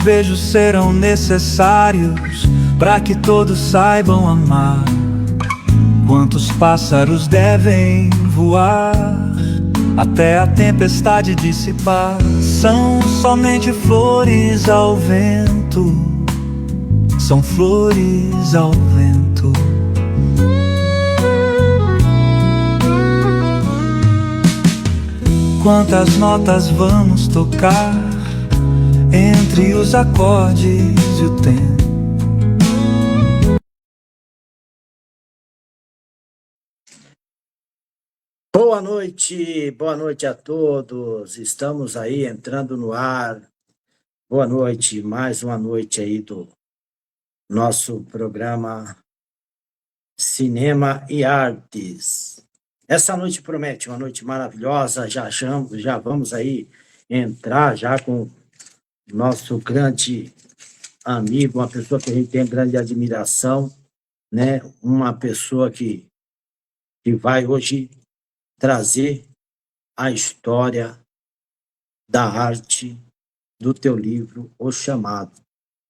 beijos serão necessários para que todos saibam amar? Quantos pássaros devem voar até a tempestade dissipar? São somente flores ao vento, são flores ao vento. Quantas notas vamos tocar entre os acordes e o tempo? Boa noite a todos. Estamos aí entrando no ar. Boa noite, mais uma noite aí do nosso programa Cinema e Artes. Essa noite promete uma noite maravilhosa. Já vamos aí entrar já com nosso grande amigo, uma pessoa que a gente tem grande admiração, né? Uma pessoa que vai hoje trazer a história da arte do teu livro, O Chamado.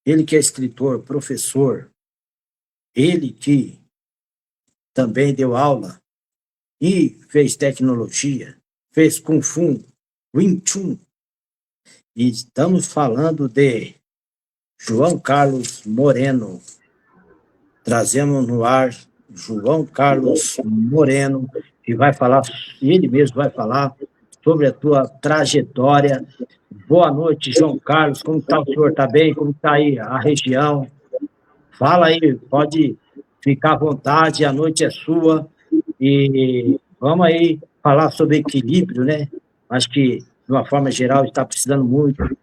Ele que é escritor, professor, ele que também deu aula e fez tecnologia, fez Kung Fu, Wing Chun. E estamos falando de João Carlos Moreno. Trazemos no ar João Carlos Moreno, que vai falar, ele mesmo vai falar sobre a tua trajetória. Boa noite, João Carlos. Como está o senhor? Está bem? Como está aí a região? Fala aí, pode ficar à vontade, a noite é sua. E vamos aí falar sobre equilíbrio, né? Acho que, de uma forma geral, está precisando muito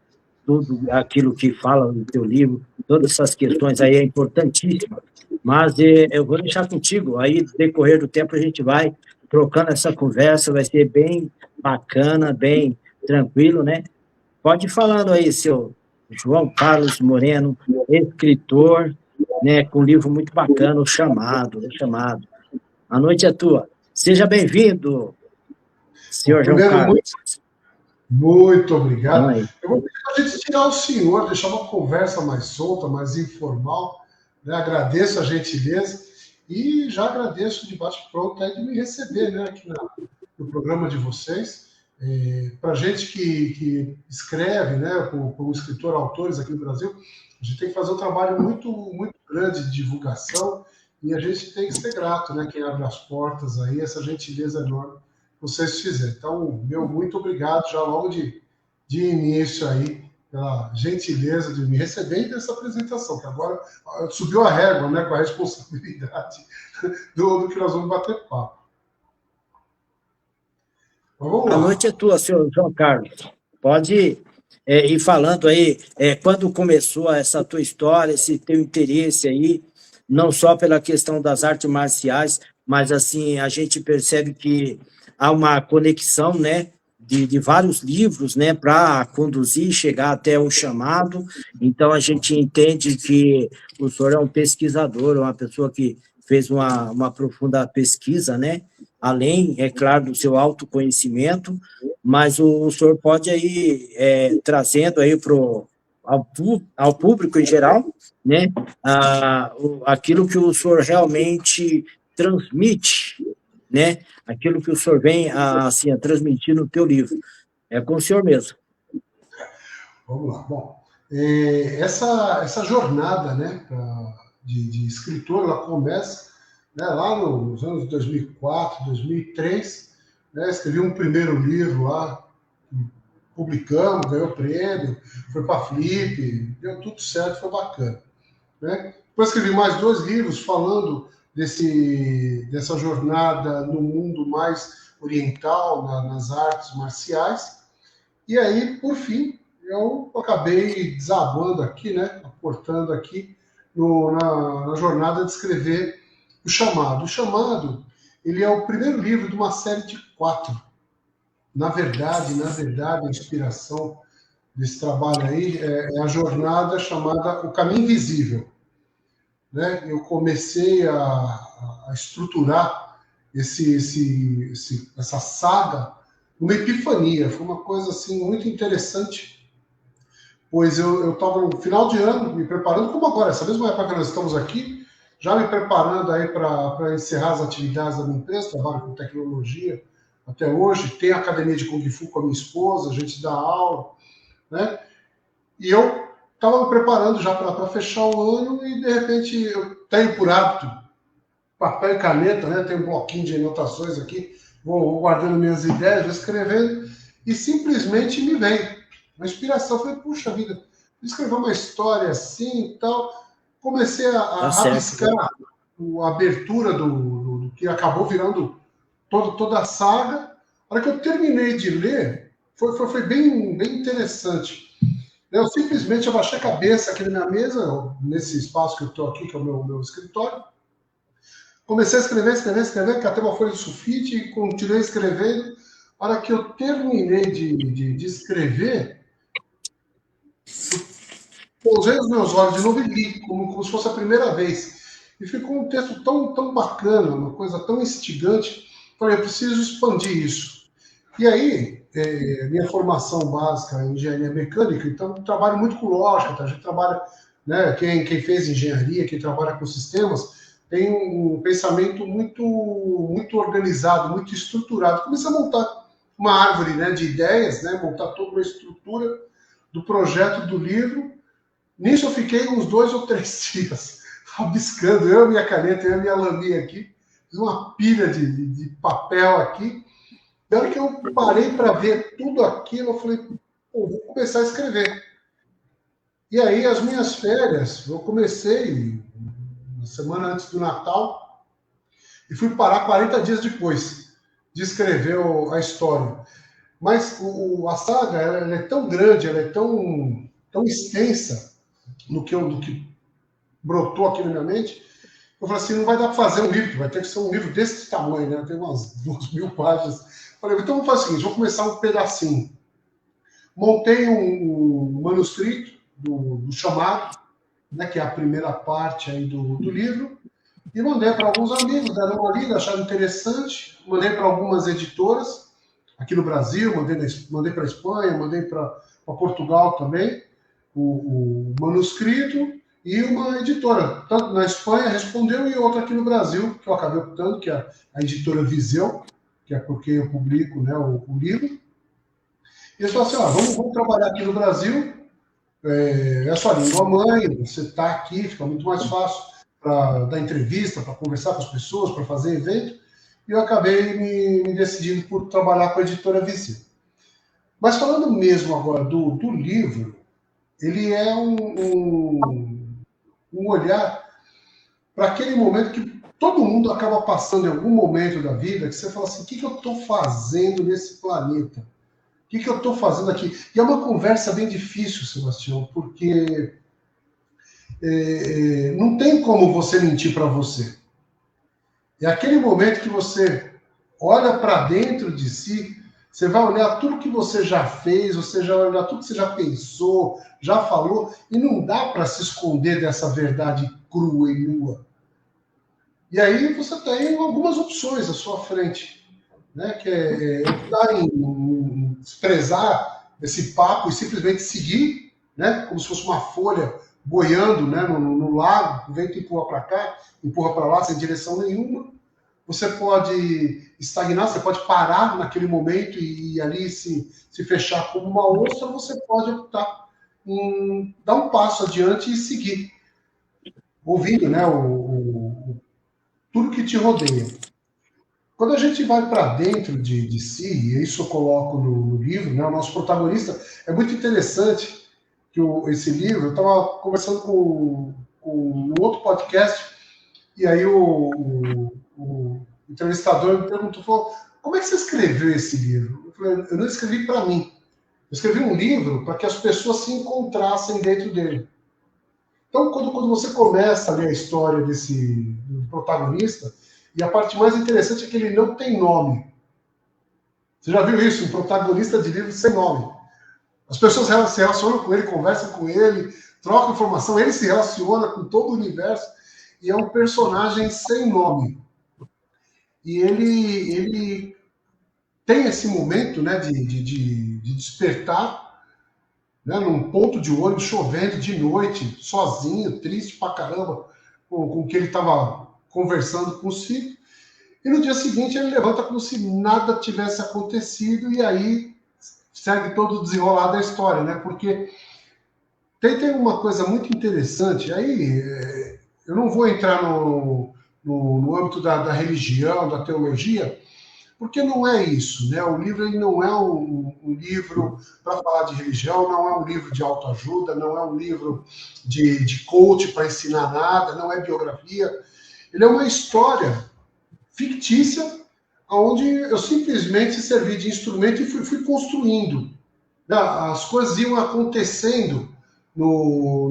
tudo aquilo que fala no teu livro, todas essas questões aí é importantíssima. Mas eu vou deixar contigo, aí no decorrer do tempo a gente vai trocando essa conversa, vai ser bem bacana, bem tranquilo, né? Pode ir falando aí, seu João Carlos Moreno, escritor, né, com um livro muito bacana, O Chamado. A noite é tua. Seja bem-vindo, senhor João Carlos. Muito obrigado. Eu vou pedir a gente tirar o senhor, deixar uma conversa mais solta, mais informal, né? Agradeço a gentileza e já agradeço de bate-pronto aí de me receber, né, aqui no programa de vocês. Para a gente que escreve, né, como escritor, autores aqui no Brasil, a gente tem que fazer um trabalho muito, muito grande de divulgação e a gente tem que ser grato, né, quem abre as portas aí, essa gentileza enorme vocês fizeram. Então, meu muito obrigado já logo de início aí, pela gentileza de me receber e dessa apresentação, que agora subiu a régua, né, com a responsabilidade do que nós vamos bater papo. Mas vamos lá. A noite é tua, senhor João Carlos. Pode ir falando aí, quando começou essa tua história, esse teu interesse aí, não só pela questão das artes marciais, mas assim, a gente percebe que há uma conexão, né, de vários livros, né, para conduzir e chegar até o chamado. Então, a gente entende que o senhor é um pesquisador, uma pessoa que fez uma profunda pesquisa, né, além, é claro, do seu autoconhecimento, mas o senhor pode ir trazendo aí ao público em geral, né, aquilo que o senhor realmente transmite, né, aquilo que o senhor vem assim, a transmitir no teu livro. É com o senhor mesmo. Vamos lá. Bom, essa jornada, né, de escritor, ela começa, né, lá nos anos 2004, 2003, né, escrevi um primeiro livro lá, publicamos, ganhou prêmio, foi para a Flip, deu tudo certo, foi bacana, né? Depois escrevi mais 2 livros falando dessa jornada no mundo mais oriental, nas artes marciais. E aí, por fim, eu acabei desabando aqui, né, aportando aqui na jornada de escrever O Chamado. O Chamado, ele é o primeiro livro de uma série de 4. Na verdade, a inspiração desse trabalho aí é a jornada chamada O Caminho Invisível. Né? Eu comecei a estruturar essa saga numa epifania. Foi uma coisa assim muito interessante, pois eu estava no final de ano me preparando, como agora, essa mesma época que nós estamos aqui, já me preparando aí para encerrar as atividades da minha empresa, trabalho com tecnologia até hoje, tenho academia de Kung Fu com a minha esposa, a gente dá aula, né? E eu estava me preparando já para fechar o ano e, de repente, eu tenho por hábito papel e caneta, né? Tenho um bloquinho de anotações aqui, vou guardando minhas ideias, vou escrevendo, e simplesmente me vem uma inspiração. Eu falei, puxa vida, vou escrever uma história assim e tal. Comecei a rabiscar a abertura do que acabou virando toda a saga. A hora que eu terminei de ler, foi bem interessante. Eu simplesmente abaixei a cabeça aqui na minha mesa, nesse espaço que eu estou aqui, que é o meu escritório. Comecei a escrever, catei uma folha de sulfite e continuei escrevendo. A hora que eu terminei de escrever, pousei os meus olhos de novo e li, como se fosse a primeira vez. E ficou um texto tão bacana, uma coisa tão instigante. Falei, eu preciso expandir isso. E aí, minha formação básica é engenharia mecânica, então trabalho muito com lógica, tá? A gente trabalha, né, quem fez engenharia, quem trabalha com sistemas, tem um pensamento muito organizado, muito estruturado. Comecei a montar uma árvore, né, de ideias, né, montar toda uma estrutura do projeto do livro. Nisso eu fiquei uns 2 ou 3 dias rabiscando, eu e minha caneta, eu e minha laminha aqui, fiz uma pilha de papel aqui. Na hora que eu parei para ver tudo aquilo, eu falei, pô, vou começar a escrever. E aí, as minhas férias, eu comecei na semana antes do Natal e fui parar 40 dias depois de escrever a história. Mas a saga ela é tão grande, ela é tão extensa no que brotou aqui na minha mente. Eu falei assim, não vai dar para fazer um livro, vai ter que ser um livro desse tamanho, né? Tem umas 2.000 páginas. Falei, então vamos fazer o seguinte, vou começar um pedacinho. Montei um manuscrito do chamado, né, que é a primeira parte aí do livro, e mandei para alguns amigos, deram uma lida, acharam interessante, mandei para algumas editoras, aqui no Brasil, mandei para a Espanha, mandei para Portugal também, o manuscrito, e uma editora, tanto na Espanha respondeu, e outra aqui no Brasil, que eu acabei optando, que é a editora Viseu, que é porque eu publico, né, o livro. E eles falaram assim, vamos trabalhar aqui no Brasil, é a sua língua mãe, você está aqui, fica muito mais fácil para dar entrevista, para conversar com as pessoas, para fazer evento, e eu acabei me decidindo por trabalhar com a editora Viseu. Mas falando mesmo agora do livro, ele é um olhar para aquele momento que todo mundo acaba passando em algum momento da vida, que você fala assim, o que eu estou fazendo nesse planeta? O que eu estou fazendo aqui? E é uma conversa bem difícil, Sebastião, porque não tem como você mentir para você. É aquele momento que você olha para dentro de si, você vai olhar tudo que você já fez, você já vai olhar tudo que você já pensou, já falou, e não dá para se esconder dessa verdade crua e nua. E aí você tem algumas opções à sua frente, né? Que é optar em desprezar esse papo e simplesmente seguir, né? Como se fosse uma folha boiando, né? no lago, o vento empurra para cá, empurra para lá, sem direção nenhuma. Você pode estagnar, você pode parar naquele momento e ali se fechar como uma ostra, você pode optar em dar um passo adiante e seguir, ouvindo, né? Tudo que te rodeia. Quando a gente vai para dentro de si, e isso eu coloco no livro, né, o nosso protagonista, é muito interessante que esse livro, eu estava conversando com um outro podcast, e aí o entrevistador me perguntou, falou, como é que você escreveu esse livro? Eu falei, eu não escrevi para mim, eu escrevi um livro para que as pessoas se encontrassem dentro dele. Então, quando você começa a ler a história desse protagonista, e a parte mais interessante é que ele não tem nome. Você já viu isso? Um protagonista de livro sem nome. As pessoas se relacionam com ele, conversam com ele, trocam informação, ele se relaciona com todo o universo, e é um personagem sem nome. E ele tem esse momento, né, de despertar, né, num ponto de ônibus, chovendo de noite, sozinho, triste pra caramba, com o que ele estava conversando com os filhos. E no dia seguinte ele levanta como se nada tivesse acontecido, e aí segue todo o desenrolar da história, né? Porque tem uma coisa muito interessante, aí eu não vou entrar no âmbito da religião, da teologia, porque não é isso, né? O livro ele não é um livro para falar de religião, não é um livro de autoajuda, não é um livro de coach para ensinar nada, não é biografia. Ele é uma história fictícia, onde eu simplesmente servi de instrumento e fui construindo. As coisas iam acontecendo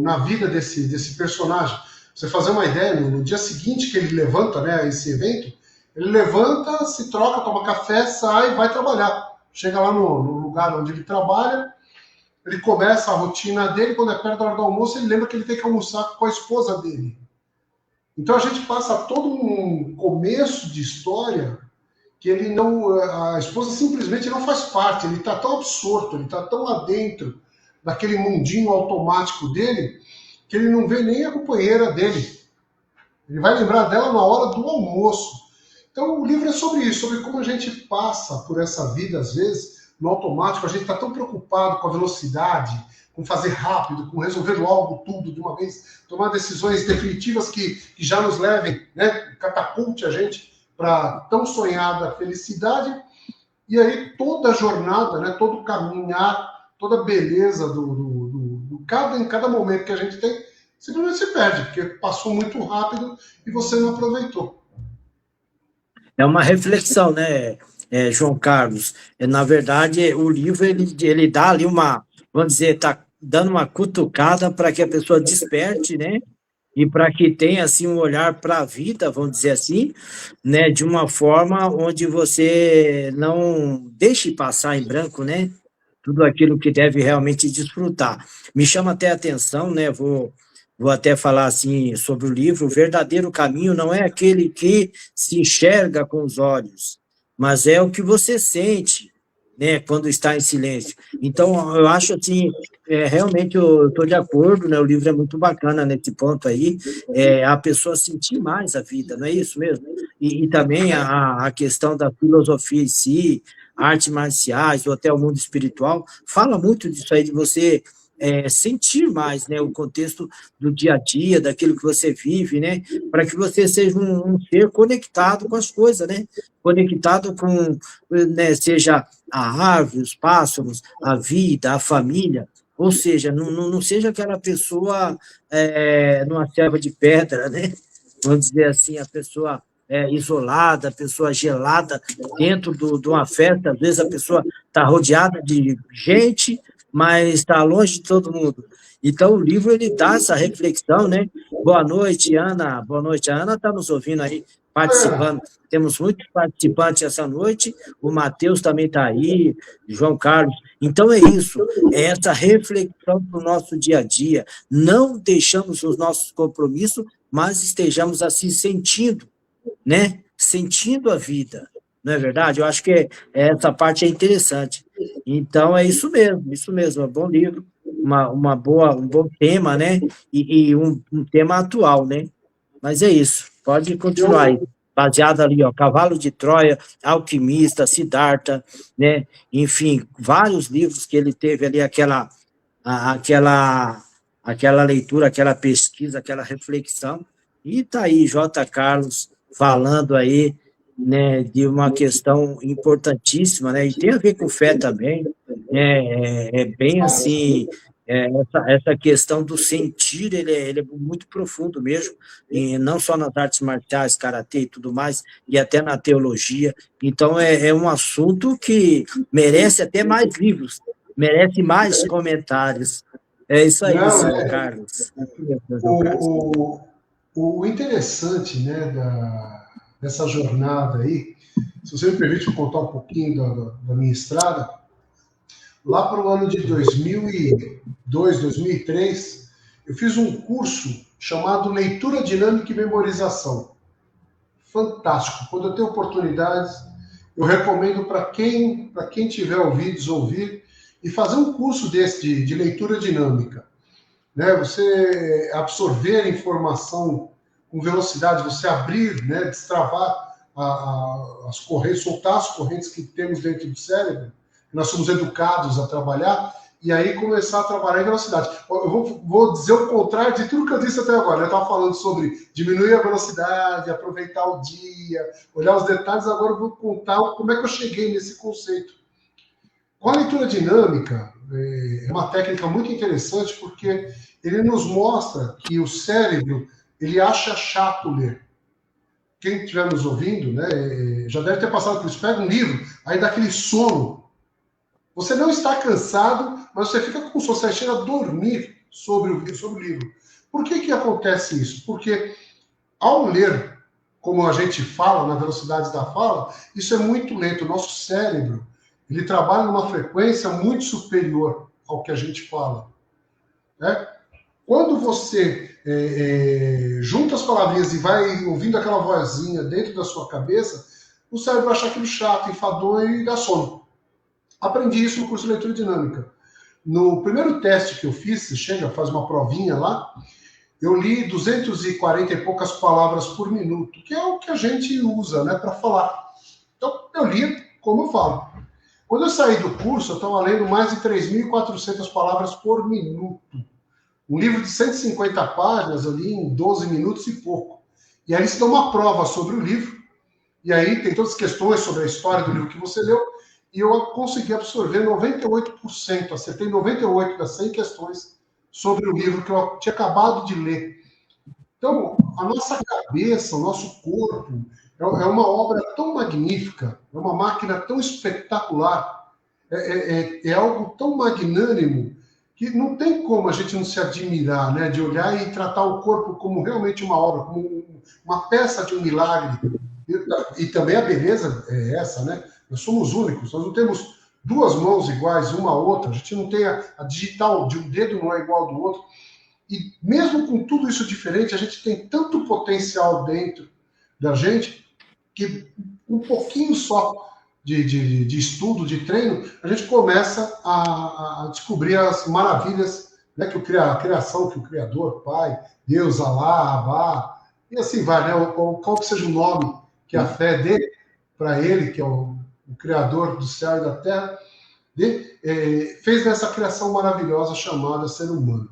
na vida desse personagem. Pra você fazer uma ideia, no dia seguinte que ele levanta, né, esse evento, ele levanta, se troca, toma café, sai, vai trabalhar. Chega lá no lugar onde ele trabalha, ele começa a rotina dele, quando é perto da hora do almoço, ele lembra que ele tem que almoçar com a esposa dele. Então a gente passa todo um começo de história que ele não, a esposa simplesmente não faz parte, ele está tão absorto, ele está tão adentro daquele mundinho automático dele, que ele não vê nem a companheira dele. Ele vai lembrar dela na hora do almoço. Então o livro é sobre isso, sobre como a gente passa por essa vida, às vezes, no automático, a gente está tão preocupado com a velocidade, com fazer rápido, com resolver logo tudo de uma vez, tomar decisões definitivas que já nos levem, né, catapulte a gente para tão sonhada felicidade, e aí toda a jornada, né, todo o caminhar, toda a beleza em cada momento que a gente tem, simplesmente se perde, porque passou muito rápido e você não aproveitou. É uma reflexão, né, João Carlos? Na verdade, o livro ele dá ali uma, vamos dizer, está dando uma cutucada para que a pessoa desperte, né? E para que tenha assim um olhar para a vida, vamos dizer assim, né, de uma forma onde você não deixe passar em branco, né, tudo aquilo que deve realmente desfrutar. Me chama até a atenção, né, vou até falar assim sobre o livro, o verdadeiro caminho não é aquele que se enxerga com os olhos, mas é o que você sente, né, quando está em silêncio. Então, eu acho assim, realmente eu estou de acordo, né, o livro é muito bacana nesse ponto aí, a pessoa sentir mais a vida, não é isso mesmo? E também a questão da filosofia em si, artes marciais, ou até o mundo espiritual, fala muito disso aí, de você sentir mais, né, o contexto do dia a dia, daquilo que você vive, né, para que você seja um ser conectado com as coisas, né, conectado com, né, seja a árvore, os pássaros, a vida, a família, ou seja, não seja aquela pessoa numa selva de pedra, né, vamos dizer assim, a pessoa isolada, a pessoa gelada dentro de uma festa, às vezes a pessoa está rodeada de gente, mas está longe de todo mundo. Então, o livro ele dá essa reflexão, né? Boa noite, Ana. Boa noite, a Ana está nos ouvindo aí, participando. Temos muitos participantes essa noite, o Matheus também está aí, João Carlos. Então, é isso, é essa reflexão para o nosso dia a dia. Não deixamos os nossos compromissos, mas estejamos assim sentindo, né? Sentindo a vida, não é verdade? Eu acho que essa parte é interessante. Então, é isso mesmo, é um bom livro, um bom tema, né? E um tema atual, né? Mas é isso, pode continuar aí. Baseado ali, ó, Cavalo de Troia, Alquimista, Siddhartha, né? Enfim, vários livros que ele teve ali, aquela leitura, aquela pesquisa, aquela reflexão. E tá aí, J. Carlos, falando aí, né, de uma questão importantíssima, né, e tem a ver com fé também, bem assim, essa questão do sentir, ele é muito profundo mesmo, e não só nas artes marciais, karatê e tudo mais, e até na teologia, então é um assunto que merece até mais livros, merece mais comentários. É isso aí, Não, senhor Carlos. O interessante, né, dessa jornada aí, se você me permite eu contar um pouquinho da minha estrada, lá para o ano de 2002, 2003, eu fiz um curso chamado Leitura Dinâmica e Memorização. Fantástico. Quando eu tenho oportunidades, eu recomendo para quem tiver ouvidos ouvir. e fazer um curso desse de leitura dinâmica, né? Você absorver informação com velocidade, você abrir, né? Destravar as correntes, soltar as correntes que temos dentro do cérebro, que nós somos educados a trabalhar, e aí começar a trabalhar em velocidade. Eu vou dizer o contrário de tudo que eu disse até agora. Eu estava falando sobre diminuir a velocidade, aproveitar o dia, olhar os detalhes. Agora eu vou contar como é que eu cheguei nesse conceito. Com a leitura dinâmica, é uma técnica muito interessante, porque ele nos mostra que o cérebro ele acha chato ler. Quem estiver nos ouvindo, né, já deve ter passado por isso. Pega um livro, aí dá aquele sono. Você não está cansado, mas você fica com sono, você chega a dormir sobre o livro. Por que acontece isso? Porque ao ler, como a gente fala, na velocidade da fala, isso é muito lento. O nosso cérebro, ele trabalha numa frequência muito superior ao que a gente fala. Né? Quando você junta as palavrinhas e vai ouvindo aquela vozinha dentro da sua cabeça, o cérebro acha aquilo chato, enfadonho e dá sono. Aprendi isso no curso de leitura dinâmica. No primeiro teste que eu fiz, você chega, faz uma provinha lá, eu li 240 e poucas palavras por minuto, que é o que a gente usa, né, para falar. Então, eu li como eu falo. Quando eu saí do curso, eu estava lendo mais de 3.400 palavras por minuto. Um livro de 150 páginas ali em 12 minutos e pouco. E aí eles dão uma prova sobre o livro, e aí tem todas as questões sobre a história do livro que você leu, e eu consegui absorver 98%, acertei 98 das 100 questões sobre o livro que eu tinha acabado de ler. Então, a nossa cabeça, o nosso corpo, é uma obra tão magnífica, é uma máquina tão espetacular, é algo tão magnânimo, que não tem como a gente não se admirar, né, de olhar e tratar o corpo como realmente uma obra, como uma peça de um milagre. E também a beleza é essa, né? Nós somos únicos, nós não temos duas mãos iguais uma à outra, a gente não tem a digital de um dedo não é igual ao do outro. E mesmo com tudo isso diferente, a gente tem tanto potencial dentro da gente que um pouquinho só de estudo, de treino, a gente começa a descobrir as maravilhas, né, que a criação, que o Criador, Pai, Deus, Alá, Abá, e assim vai, né? Qual que seja o nome que a fé dê para ele, que é o Criador do céu e da terra, fez nessa criação maravilhosa chamada ser humano.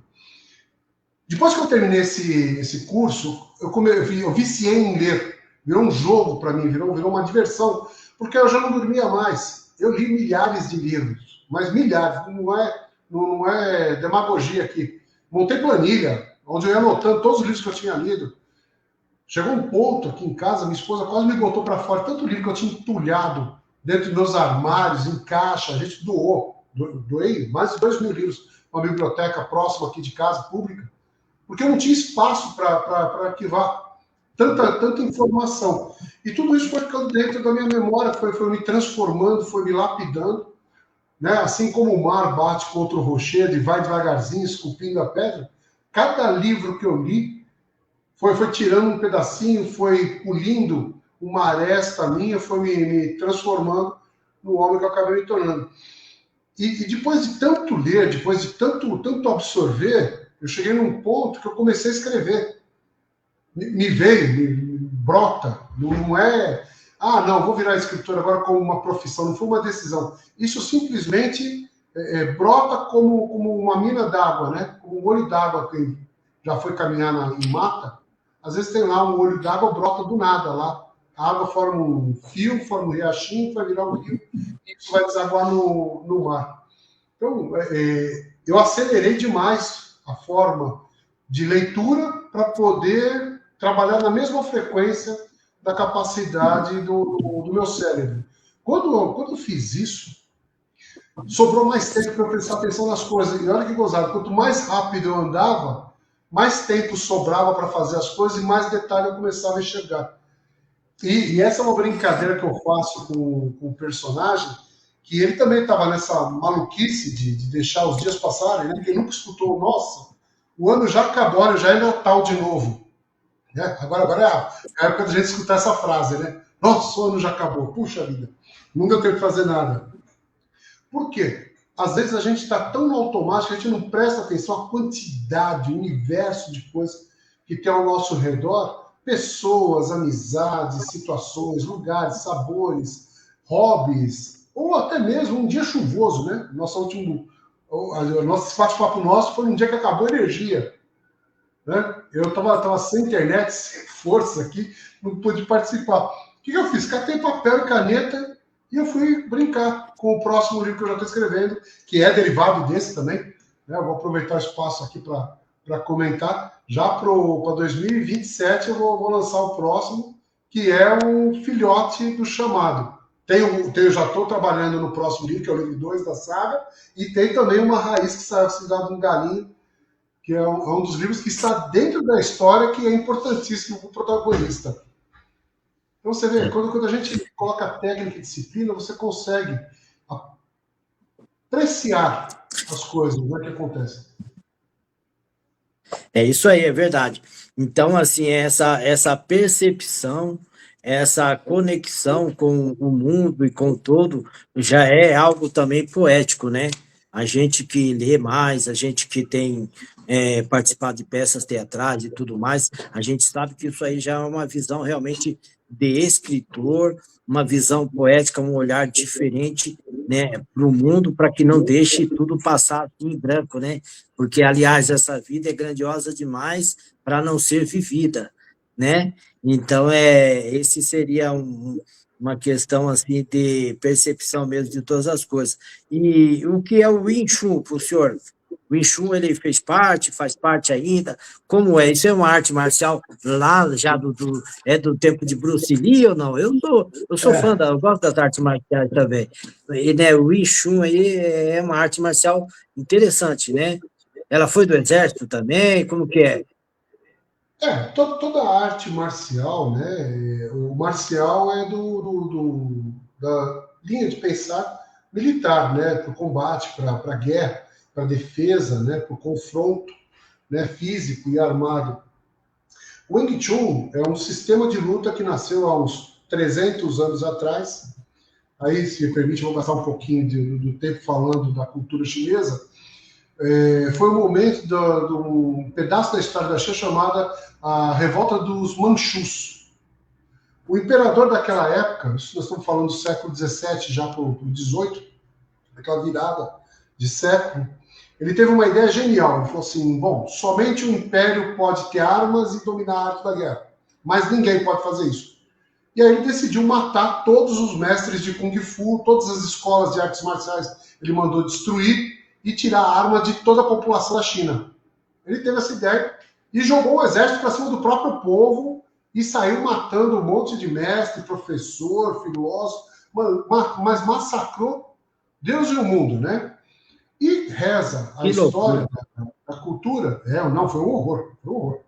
Depois que eu terminei esse curso, eu viciei em ler. Virou um jogo para mim, virou uma diversão, porque eu já não dormia mais. Eu li milhares de livros, mas milhares, não é demagogia aqui. Montei planilha, onde eu ia anotando todos os livros que eu tinha lido. Chegou um ponto aqui em casa, minha esposa quase me botou para fora, tanto livro que eu tinha entulhado dentro dos meus armários, em caixa, a gente doei mais de 2.000 livros para uma biblioteca próxima aqui de casa, pública, porque eu não tinha espaço para arquivar tanta informação. E tudo isso foi ficando dentro da minha memória, foi me transformando, foi me lapidando, né? Assim como o mar bate contra o rochedo e vai devagarzinho, esculpindo a pedra, cada livro que eu li foi tirando um pedacinho, foi pulindo uma aresta minha, foi me transformando no homem que eu acabei me tornando. E depois de tanto ler, depois de tanto absorver, eu cheguei num ponto que eu comecei a escrever. Me brota, não é... não, vou virar escritor agora como uma profissão, não foi uma decisão. Isso simplesmente brota como uma mina d'água, né? Como um olho d'água que já foi caminhar em mata. Às vezes tem lá um olho d'água, brota do nada lá. A água forma um fio, forma um riachinho, vai virar um rio e isso vai desaguar no mar. Então, eu acelerei demais a forma de leitura para poder trabalhar na mesma frequência da capacidade do meu cérebro. Quando eu fiz isso, sobrou mais tempo para eu prestar atenção nas coisas. E olha que gozado, quanto mais rápido eu andava, mais tempo sobrava para fazer as coisas e mais detalhe eu começava a enxergar. E essa é uma brincadeira que eu faço com o personagem, que ele também estava nessa maluquice de deixar os dias passarem, né? Quem nunca escutou, nossa, o ano já acabou, já é Natal de novo. Né? Agora é a época da gente escutar essa frase, né? Nossa, o ano já acabou, puxa vida, não deu tempo de fazer nada. Por quê? às vezes a gente está tão no automático, a gente não presta atenção à quantidade, o universo de coisas que tem ao nosso redor, pessoas, amizades, situações, lugares, sabores, hobbies, ou até mesmo um dia chuvoso, né? Nosso bate-papo nosso foi um dia que acabou a energia, né? Eu estava sem internet, sem força aqui, não pude participar. O que eu fiz? Catei papel e caneta e eu fui brincar com o próximo livro que eu já estou escrevendo, que é derivado desse também. Né? Eu vou aproveitar o espaço aqui para comentar. Já para 2027 eu vou lançar o próximo, que é um filhote do Chamado. Já estou trabalhando no próximo livro, que é o livro 2 da saga, e tem também uma raiz que saiu Cidade do Galinho, que é um dos livros que está dentro da história, que é importantíssimo para o protagonista. Então você vê, quando a gente coloca técnica e disciplina, você consegue apreciar as coisas, né, que acontecem. É isso aí, é verdade. Então, assim, essa percepção, essa conexão com o mundo e com todo, já é algo também poético, né? A gente que lê mais, a gente que tem participado de peças teatrais e tudo mais, a gente sabe que isso aí já é uma visão realmente de escritor, uma visão poética, um olhar diferente, né, para o mundo, para que não deixe tudo passar assim em branco, né? Porque, aliás, essa vida é grandiosa demais para não ser vivida, né? Então, esse seria uma questão assim de percepção mesmo de todas as coisas. E o que é o Wing Chun para o senhor? O Wing Chun, ele faz parte ainda? Como é? Isso é uma arte marcial lá já do tempo de Bruce Lee ou não? Eu sou fã, eu gosto das artes marciais também. E, né, o Wing Chun aí é uma arte marcial interessante, né? Ela foi do exército também? Como que é? Toda a arte marcial, né? O marcial é da linha de pensar militar, né? Para o combate, para a guerra, para a defesa, né? Para o confronto, né? Físico e armado. O Wing Chun é um sistema de luta que nasceu há uns 300 anos atrás. Aí, se me permite, eu vou gastar um pouquinho do tempo falando da cultura chinesa. Foi um momento de um pedaço da história da China chamada a Revolta dos Manchus. O imperador daquela época, nós estamos falando do século XVII já para o XVIII, aquela virada de século, ele teve uma ideia genial. Ele falou assim, bom, somente o império pode ter armas e dominar a arte da guerra, mas ninguém pode fazer isso. E aí ele decidiu matar todos os mestres de Kung Fu, todas as escolas de artes marciais ele mandou destruir e tirar a arma de toda a população da China. Ele teve essa ideia e jogou o exército para cima do próprio povo e saiu matando um monte de mestre, professor, filósofo, mas massacrou Deus e o mundo, né? E reza a história da cultura. Não, foi um horror, foi um horror.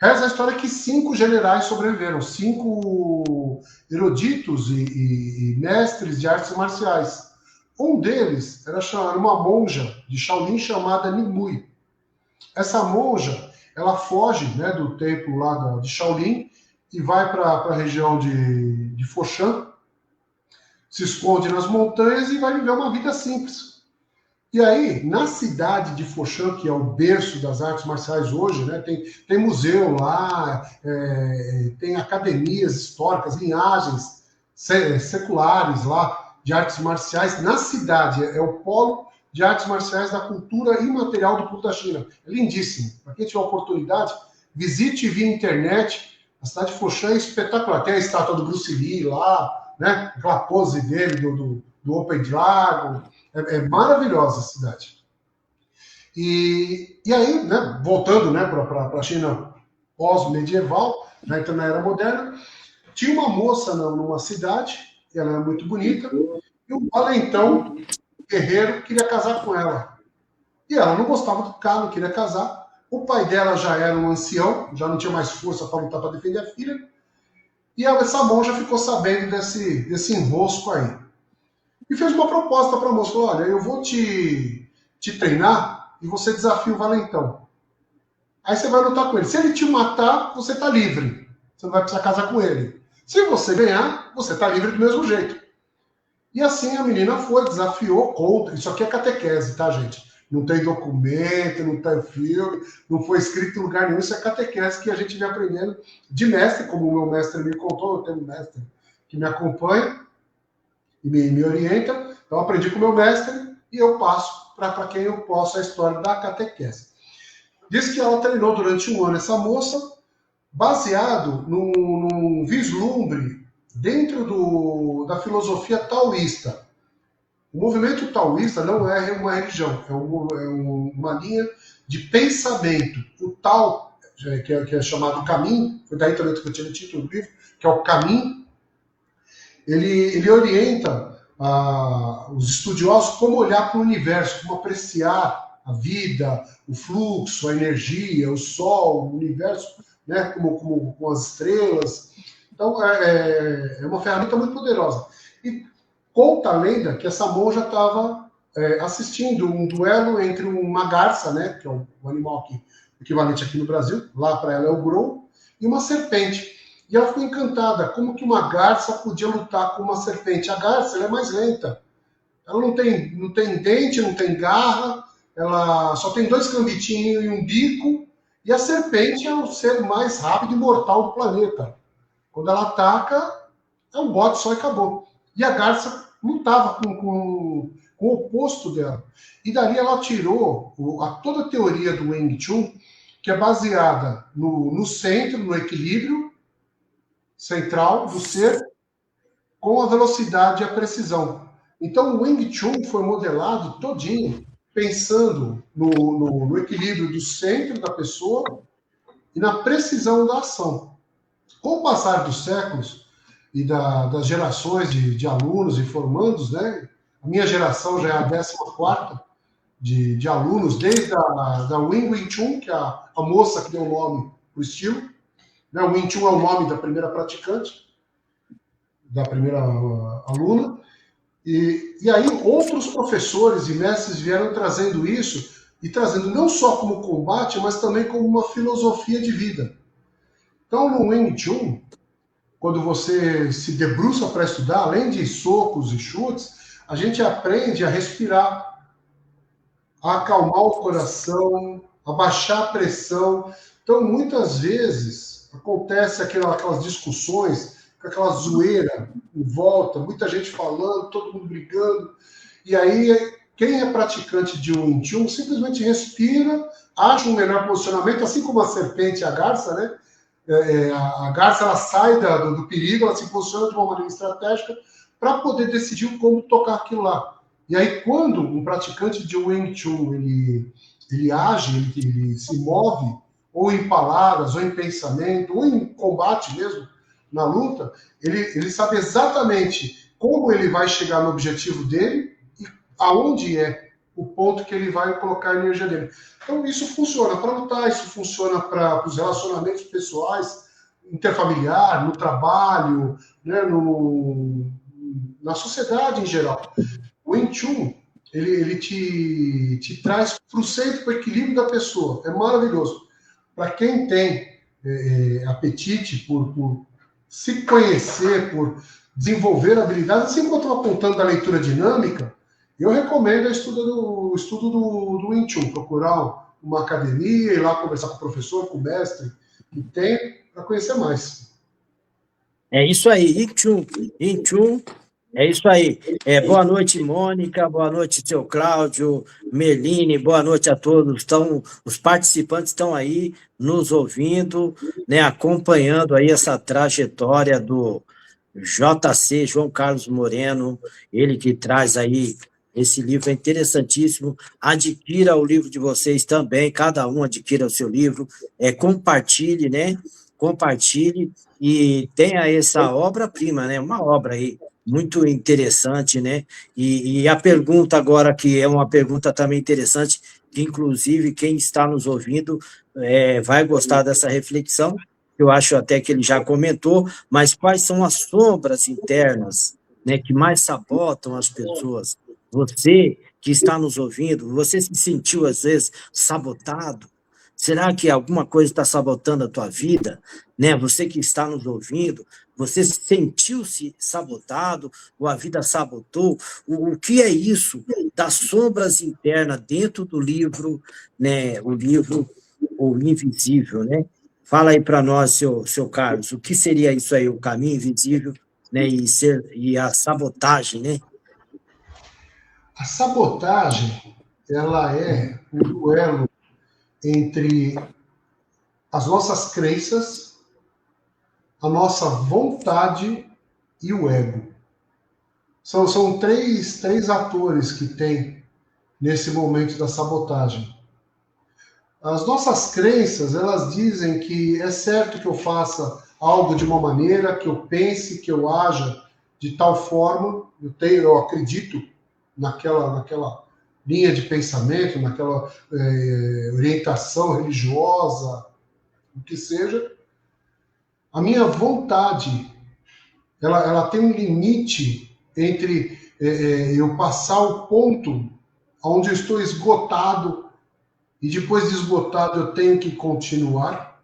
Reza a história que 5 generais sobreviveram, 5 eruditos e mestres de artes marciais. Um deles era uma monja de Shaolin chamada Nimue. Essa monja, ela foge, né, do templo lá de Shaolin e vai para a região de Foshan, se esconde nas montanhas e vai viver uma vida simples. E aí, na cidade de Foshan, que é o berço das artes marciais hoje, né, tem museu lá, tem academias históricas, linhagens seculares lá de artes marciais. Na cidade, é o polo de artes marciais da cultura imaterial do povo da China. É lindíssimo. Para quem tiver oportunidade, visite via internet. A cidade de Foshan é espetacular. Tem a estátua do Bruce Lee lá, né, aquela pose dele do Open Dragon. É maravilhosa a cidade. E aí, né, voltando, né, para a China pós-medieval, né, então na Era Moderna, tinha uma moça numa cidade, ela era muito bonita, e um valentão guerreiro queria casar com ela. E ela não gostava do cara, não queria casar. O pai dela já era um ancião, já não tinha mais força para lutar para defender a filha. E essa monja ficou sabendo desse enrosco aí. E fez uma proposta para a moça. Falou, olha, eu vou te treinar e você desafia o valentão. Aí você vai lutar com ele. Se ele te matar, você está livre. Você não vai precisar casar com ele. Se você ganhar, você está livre do mesmo jeito. E assim a menina foi, desafiou, conta. Isso aqui é catequese, tá, gente? Não tem documento, não tem filme, não foi escrito em lugar nenhum. Isso é catequese que a gente vem aprendendo de mestre, como o meu mestre me contou. Eu tenho um mestre que me acompanha e me orienta. Então, eu aprendi com o meu mestre e eu passo para quem eu posso a história da catequese. Diz que ela treinou durante um ano essa moça, baseado num vislumbre dentro da filosofia taoísta. O movimento taoísta não é uma religião, é uma linha de pensamento. O Tao, que é chamado caminho, foi daí também que eu tinha título do livro, que é o caminho, ele orienta os estudiosos como olhar para o universo, como apreciar a vida, o fluxo, a energia, o sol, o universo, né, como com as estrelas. Então, é uma ferramenta muito poderosa. E conta a lenda que essa monja estava assistindo um duelo entre uma garça, né, que é um animal equivalente aqui no Brasil, lá para ela é o grou, e uma serpente. E ela ficou encantada, como que uma garça podia lutar com uma serpente. A garça ela é mais lenta. Ela não tem dente, não tem garra, ela só tem 2 cambitinhos e um bico, e a serpente é o ser mais rápido e mortal do planeta. Quando ela ataca, é um bote só e acabou. E a garça lutava com o oposto dela. E dali ela tirou toda a teoria do Wing Chun, que é baseada no centro, no equilíbrio central do ser, com a velocidade e a precisão. Então, o Wing Chun foi modelado todinho, pensando no equilíbrio do centro da pessoa e na precisão da ação. Com o passar dos séculos e das gerações de alunos e formandos, né, a minha geração já é a 14ª de alunos, desde da Wing Chun, que é a moça que deu o nome para o estilo. Né, o Wing Chun é o nome da primeira praticante, da primeira aluna. E aí outros professores e mestres vieram trazendo isso, e trazendo não só como combate, mas também como uma filosofia de vida. Então, no Wing Chun, quando você se debruça para estudar, além de socos e chutes, a gente aprende a respirar, a acalmar o coração, a baixar a pressão. Então, muitas vezes, acontece aquelas discussões, aquela zoeira em volta, muita gente falando, todo mundo brigando. E aí, quem é praticante de Wing Chun simplesmente respira, acha um melhor posicionamento, assim como a serpente e a garça, né? A garça ela sai do perigo, ela se posiciona de uma maneira estratégica para poder decidir como tocar aquilo lá. E aí, quando um praticante de Wing Chun ele age, ele se move, ou em palavras, ou em pensamento, ou em combate mesmo, na luta, ele sabe exatamente como ele vai chegar no objetivo dele e aonde é o ponto que ele vai colocar a energia dele. Então, isso funciona para lutar, isso funciona para os relacionamentos pessoais, interfamiliar, no trabalho, né, na sociedade em geral. O Wing Chun, ele te traz para o centro, para o equilíbrio da pessoa. É maravilhoso. Para quem tem apetite por se conhecer, por desenvolver habilidades, assim como eu estava apontando da leitura dinâmica, eu recomendo o estudo do Wing Chun, procurar uma academia, ir lá conversar com o professor, com o mestre que tem, para conhecer mais. É isso aí, Wing Chun, é isso aí. Boa noite, Mônica, boa noite, seu Cláudio, Merline, boa noite a todos. Os participantes estão aí nos ouvindo, né, acompanhando aí essa trajetória do JC, João Carlos Moreno, ele que traz aí esse livro, é interessantíssimo. Adquira o livro de vocês também, cada um adquira o seu livro, compartilhe, né? Compartilhe e tenha essa obra-prima, né? Uma obra aí muito interessante, né? E a pergunta agora, que é uma pergunta também interessante, que inclusive quem está nos ouvindo vai gostar dessa reflexão, eu acho até que ele já comentou, mas quais são as sombras internas, né, que mais sabotam as pessoas? Você que está nos ouvindo, você se sentiu às vezes sabotado? Será que alguma coisa está sabotando a tua vida? Né? Você que está nos ouvindo, você sentiu-se sabotado, ou a vida sabotou? O que é isso das sombras internas dentro do livro, né? O livro, O Invisível, né? Fala aí para nós, seu Carlos, o que seria isso aí, o caminho invisível, né? E a sabotagem, né? A sabotagem, ela é um duelo entre as nossas crenças, a nossa vontade e o ego. São três atores que tem nesse momento da sabotagem. As nossas crenças, elas dizem que é certo que eu faça algo de uma maneira, que eu pense, que eu haja de tal forma, eu acredito naquela linha de pensamento, naquela orientação religiosa, o que seja. A minha vontade, ela tem um limite entre eu passar o ponto onde eu estou esgotado e depois de esgotado eu tenho que continuar.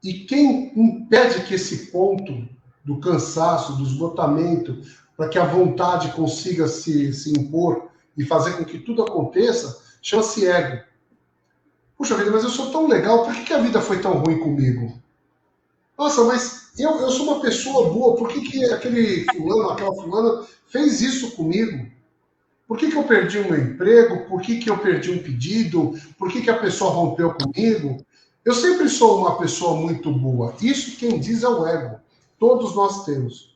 E quem impede que esse ponto do cansaço, do esgotamento, para que a vontade consiga se impor e fazer com que tudo aconteça, chama-se ego. Puxa vida, mas eu sou tão legal, por que a vida foi tão ruim comigo? Nossa, mas eu sou uma pessoa boa, por que aquele fulano, aquela fulana fez isso comigo? Por que eu perdi um emprego? Por que eu perdi um pedido? Por que a pessoa rompeu comigo? Eu sempre sou uma pessoa muito boa. Isso quem diz é o ego. Todos nós temos.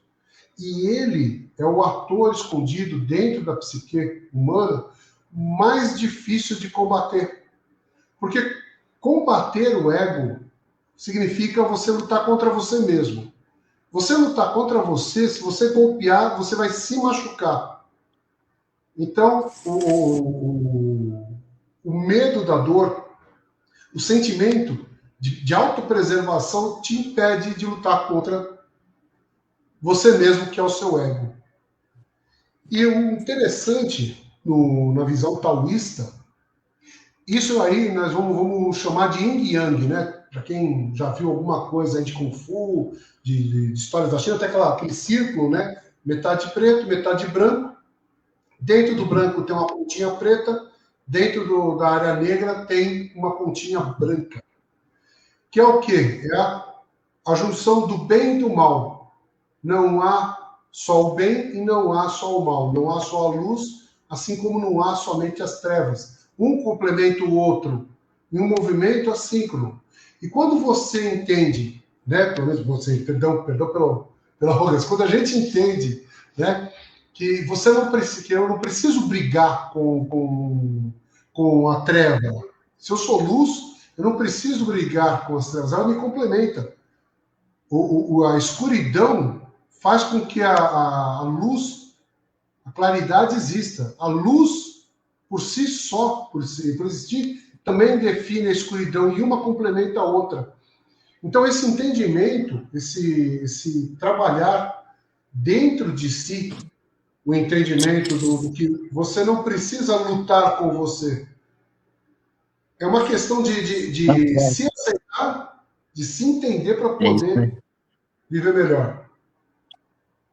E ele é o ator escondido dentro da psique humana mais difícil de combater. Porque combater o ego significa você lutar contra você mesmo. Você lutar contra você, se você golpear, você vai se machucar. Então, o medo da dor, o sentimento de autopreservação te impede de lutar contra você mesmo, que é o seu ego. E o interessante, na visão taoísta, isso aí nós vamos chamar de yin e yang, né? Para quem já viu alguma coisa aí de Kung Fu, de histórias da China, até aquele círculo, né? Metade preto, metade branco. Dentro do branco tem uma pontinha preta, dentro da área negra tem uma pontinha branca. Que é o quê? É a junção do bem e do mal. Não há só o bem e não há só o mal. Não há só a luz, assim como não há somente as trevas. Um complementa o outro em um movimento assíncrono. E quando você entende, né, pelo menos você, perdão pela arrogância, quando a gente entende, né, que você não precisa, que eu não preciso brigar com a treva. Se eu sou luz, eu não preciso brigar com as trevas, ela me complementa. A escuridão faz com que a luz, a claridade exista. A luz, por si só, por existir, também define a escuridão e uma complementa a outra. Então, esse entendimento, esse trabalhar dentro de si, o entendimento do que você não precisa lutar com você. É uma questão de se aceitar, de se entender para poder viver melhor.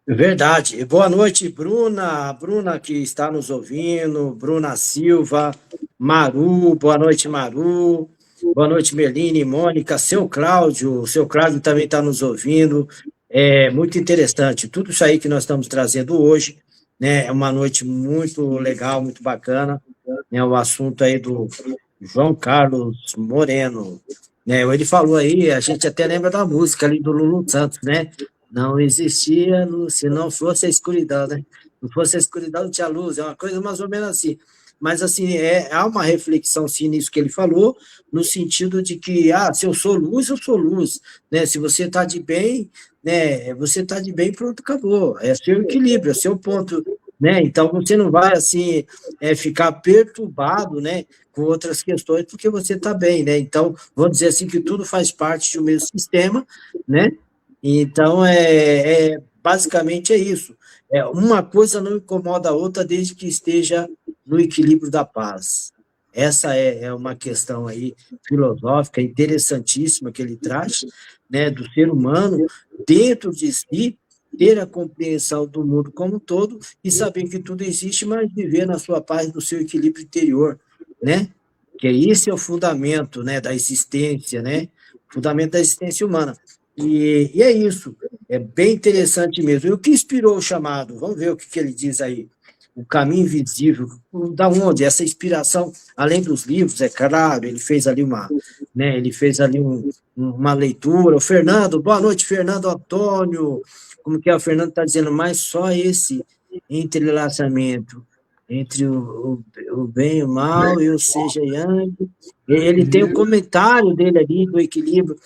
Verdade. Boa noite, Bruna. Bruna que está nos ouvindo, Bruna Silva, Maru, boa noite, Maru. Boa noite, Meline, Mônica, seu Cláudio também está nos ouvindo. É muito interessante. Tudo isso aí que nós estamos trazendo hoje, né? É uma noite muito legal, muito bacana. Né? O assunto aí do João Carlos Moreno. Né? Ele falou aí, a gente até lembra da música ali do Lulu Santos, né? Não existia luz, se não fosse a escuridão, né? Não fosse a escuridão, não tinha luz, é uma coisa mais ou menos assim. Mas, assim, há uma reflexão, sim, nisso que ele falou, no sentido de que, se eu sou luz, né? Se você está de bem, né? Você está de bem, pronto, acabou. É seu equilíbrio, é seu ponto, né? Então, você não vai, assim, ficar perturbado, né? Com outras questões, porque você está bem, né? Então, vamos dizer assim, que tudo faz parte de um mesmo sistema, né? Então, basicamente é isso. Uma coisa não incomoda a outra desde que esteja no equilíbrio da paz. Essa é uma questão aí filosófica interessantíssima que ele traz, né, do ser humano dentro de si, ter a compreensão do mundo como um todo e saber que tudo existe, mas viver na sua paz, no seu equilíbrio interior, né? Que esse é o fundamento, né, da existência, né? Fundamento da existência humana. E é isso, é bem interessante mesmo. E o que inspirou o chamado? Vamos ver o que ele diz aí. O caminho invisível, da onde? Essa inspiração, além dos livros, é claro, ele fez ali uma leitura. O Fernando, boa noite, Fernando Antônio. Como que é? O Fernando está dizendo, mas só esse entrelaçamento entre o bem e o mal, e o seja yang. Ele tem um comentário dele ali, do equilíbrio.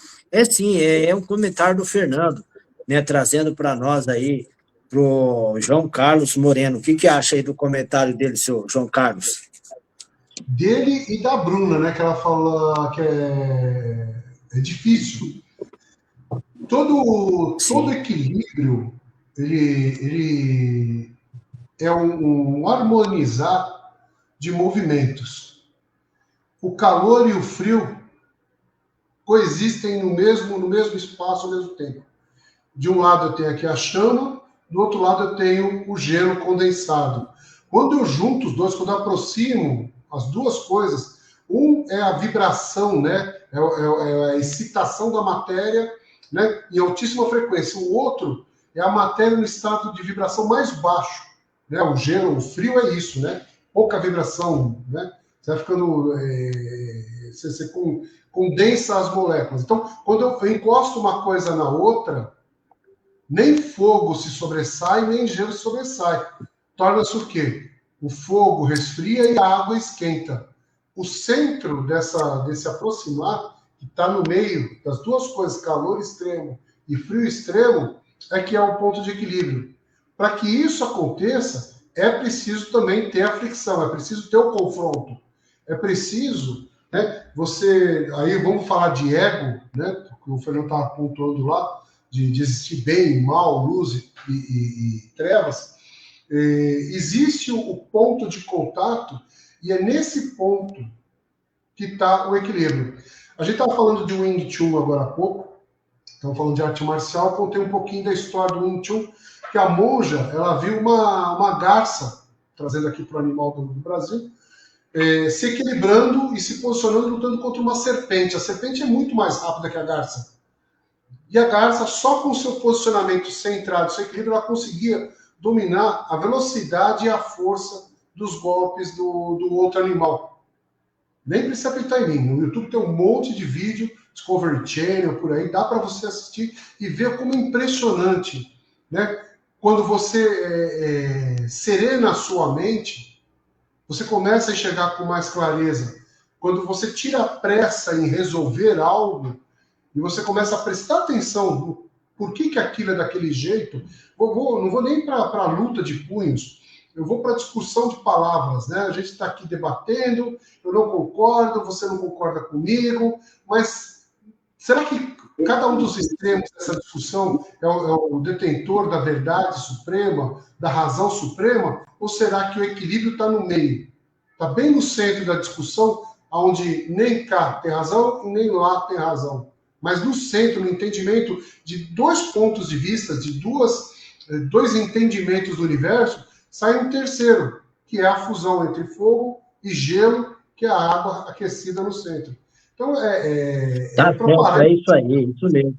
Sim, é um comentário do Fernando, né, trazendo para nós aí, para o João Carlos Moreno. O que acha aí do comentário dele, seu João Carlos? Dele e da Bruna, né, que ela fala que é difícil. Todo equilíbrio, ele é um harmonizar de movimentos. O calor e o frio coexistem no mesmo espaço ao mesmo tempo. De um lado eu tenho aqui a chama, do outro lado eu tenho o gelo condensado. Quando eu junto os dois, quando eu aproximo as duas coisas, um é a vibração, né? É a excitação da matéria, né? Em altíssima frequência. O outro é a matéria no estado de vibração mais baixo, né? O gelo, o frio é isso, né? Pouca vibração, né? Você vai ficando... você condensa as moléculas. Então, quando eu encosto uma coisa na outra, nem fogo se sobressai, nem gelo se sobressai. Torna-se o quê? O fogo resfria e a água esquenta. O centro desse aproximar, que está no meio das duas coisas, calor extremo e frio extremo, é que é o ponto de equilíbrio. Para que isso aconteça, é preciso também ter a fricção, é preciso ter o confronto. É preciso, né, aí vamos falar de ego, né, que o Fernando estava apontando lá, de existir bem, mal, luz e trevas. Existe o ponto de contato, e é nesse ponto que está o equilíbrio. A gente estava falando de Wing Chun agora há pouco, estamos falando de arte marcial, contei um pouquinho da história do Wing Chun, que a monja, ela viu uma garça, trazendo aqui para o animal do Brasil, se equilibrando e se posicionando, lutando contra uma serpente. A serpente é muito mais rápida que a garça. E a garça, só com o seu posicionamento centrado, seu equilíbrio, ela conseguia dominar a velocidade e a força dos golpes do outro animal. Nem precisa acreditar em mim. No YouTube tem um monte de vídeo, Discovery Channel, por aí, dá para você assistir e ver como é impressionante, né? Quando você serena a sua mente, você começa a enxergar com mais clareza. Quando você tira a pressa em resolver algo, e você começa a prestar atenção no por que aquilo é daquele jeito, não vou nem para a luta de punhos, eu vou para a discussão de palavras, né? A gente está aqui debatendo, eu não concordo, você não concorda comigo, mas será que cada um dos extremos dessa discussão é o detentor da verdade suprema, da razão suprema, ou será que o equilíbrio está no meio? Está bem no centro da discussão, onde nem cá tem razão e nem lá tem razão. Mas no centro, no entendimento de dois pontos de vista, de dois entendimentos do universo, sai um terceiro, que é a fusão entre fogo e gelo, que é a água aquecida no centro. Então, é isso aí, isso mesmo.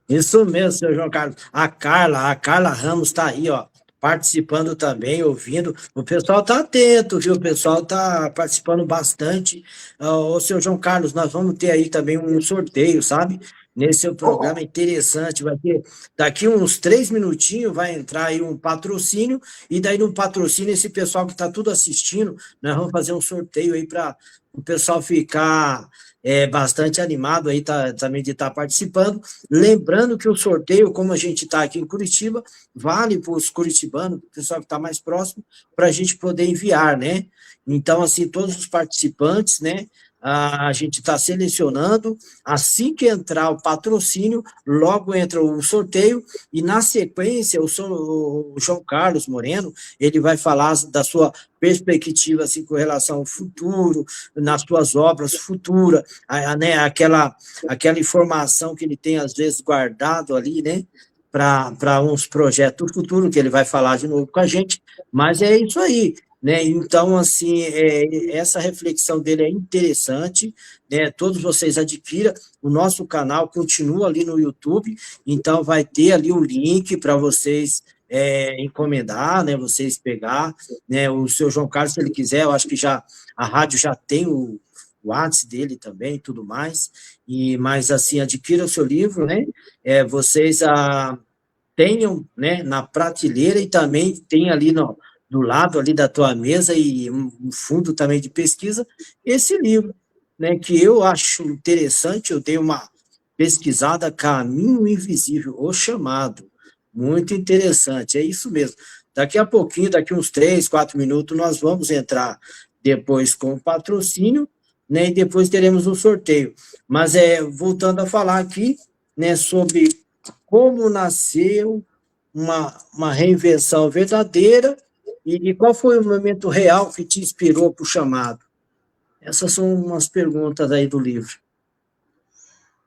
Isso mesmo, senhor João Carlos. A Carla Ramos está aí, ó, participando também, ouvindo. O pessoal está atento, viu? O pessoal está participando bastante. Ô, senhor João Carlos, nós vamos ter aí também um sorteio, sabe? Nesse seu programa interessante, vai ter, daqui uns 3 minutinhos vai entrar aí um patrocínio, e daí no patrocínio, esse pessoal que está tudo assistindo, nós vamos fazer um sorteio aí para o pessoal ficar bastante animado aí também de estar participando. Lembrando que o sorteio, como a gente está aqui em Curitiba, vale para os curitibanos, o pessoal que está mais próximo, para a gente poder enviar, né? Então, assim, todos os participantes, né, a gente está selecionando, assim que entrar o patrocínio, logo entra o sorteio, e na sequência o João Carlos Moreno, ele vai falar da sua perspectiva assim, com relação ao futuro, nas suas obras futuras, né, aquela informação que ele tem às vezes guardado ali, né, para uns projetos futuros, que ele vai falar de novo com a gente, mas é isso aí, né? Então, assim, essa reflexão dele é interessante, né? Todos vocês adquiram, o nosso canal continua ali no YouTube, então vai ter ali o link para vocês encomendar, né? Vocês pegar, né? O seu João Carlos, se ele quiser, eu acho que já a rádio já tem o WhatsApp dele também e tudo mais, mas assim, adquira o seu livro, né? Vocês tenham, né, na prateleira, e também tem ali do lado ali da tua mesa e um fundo também de pesquisa, esse livro, né, que eu acho interessante. Eu dei uma pesquisada, Caminho Invisível, o Chamado, muito interessante, é isso mesmo. Daqui a pouquinho, daqui uns 3, 4 minutos, nós vamos entrar depois com o patrocínio, né, e depois teremos um sorteio. Mas, voltando a falar aqui, né, sobre como nasceu uma reinvenção verdadeira, e qual foi o momento real que te inspirou para o chamado? Essas são umas perguntas aí do livro.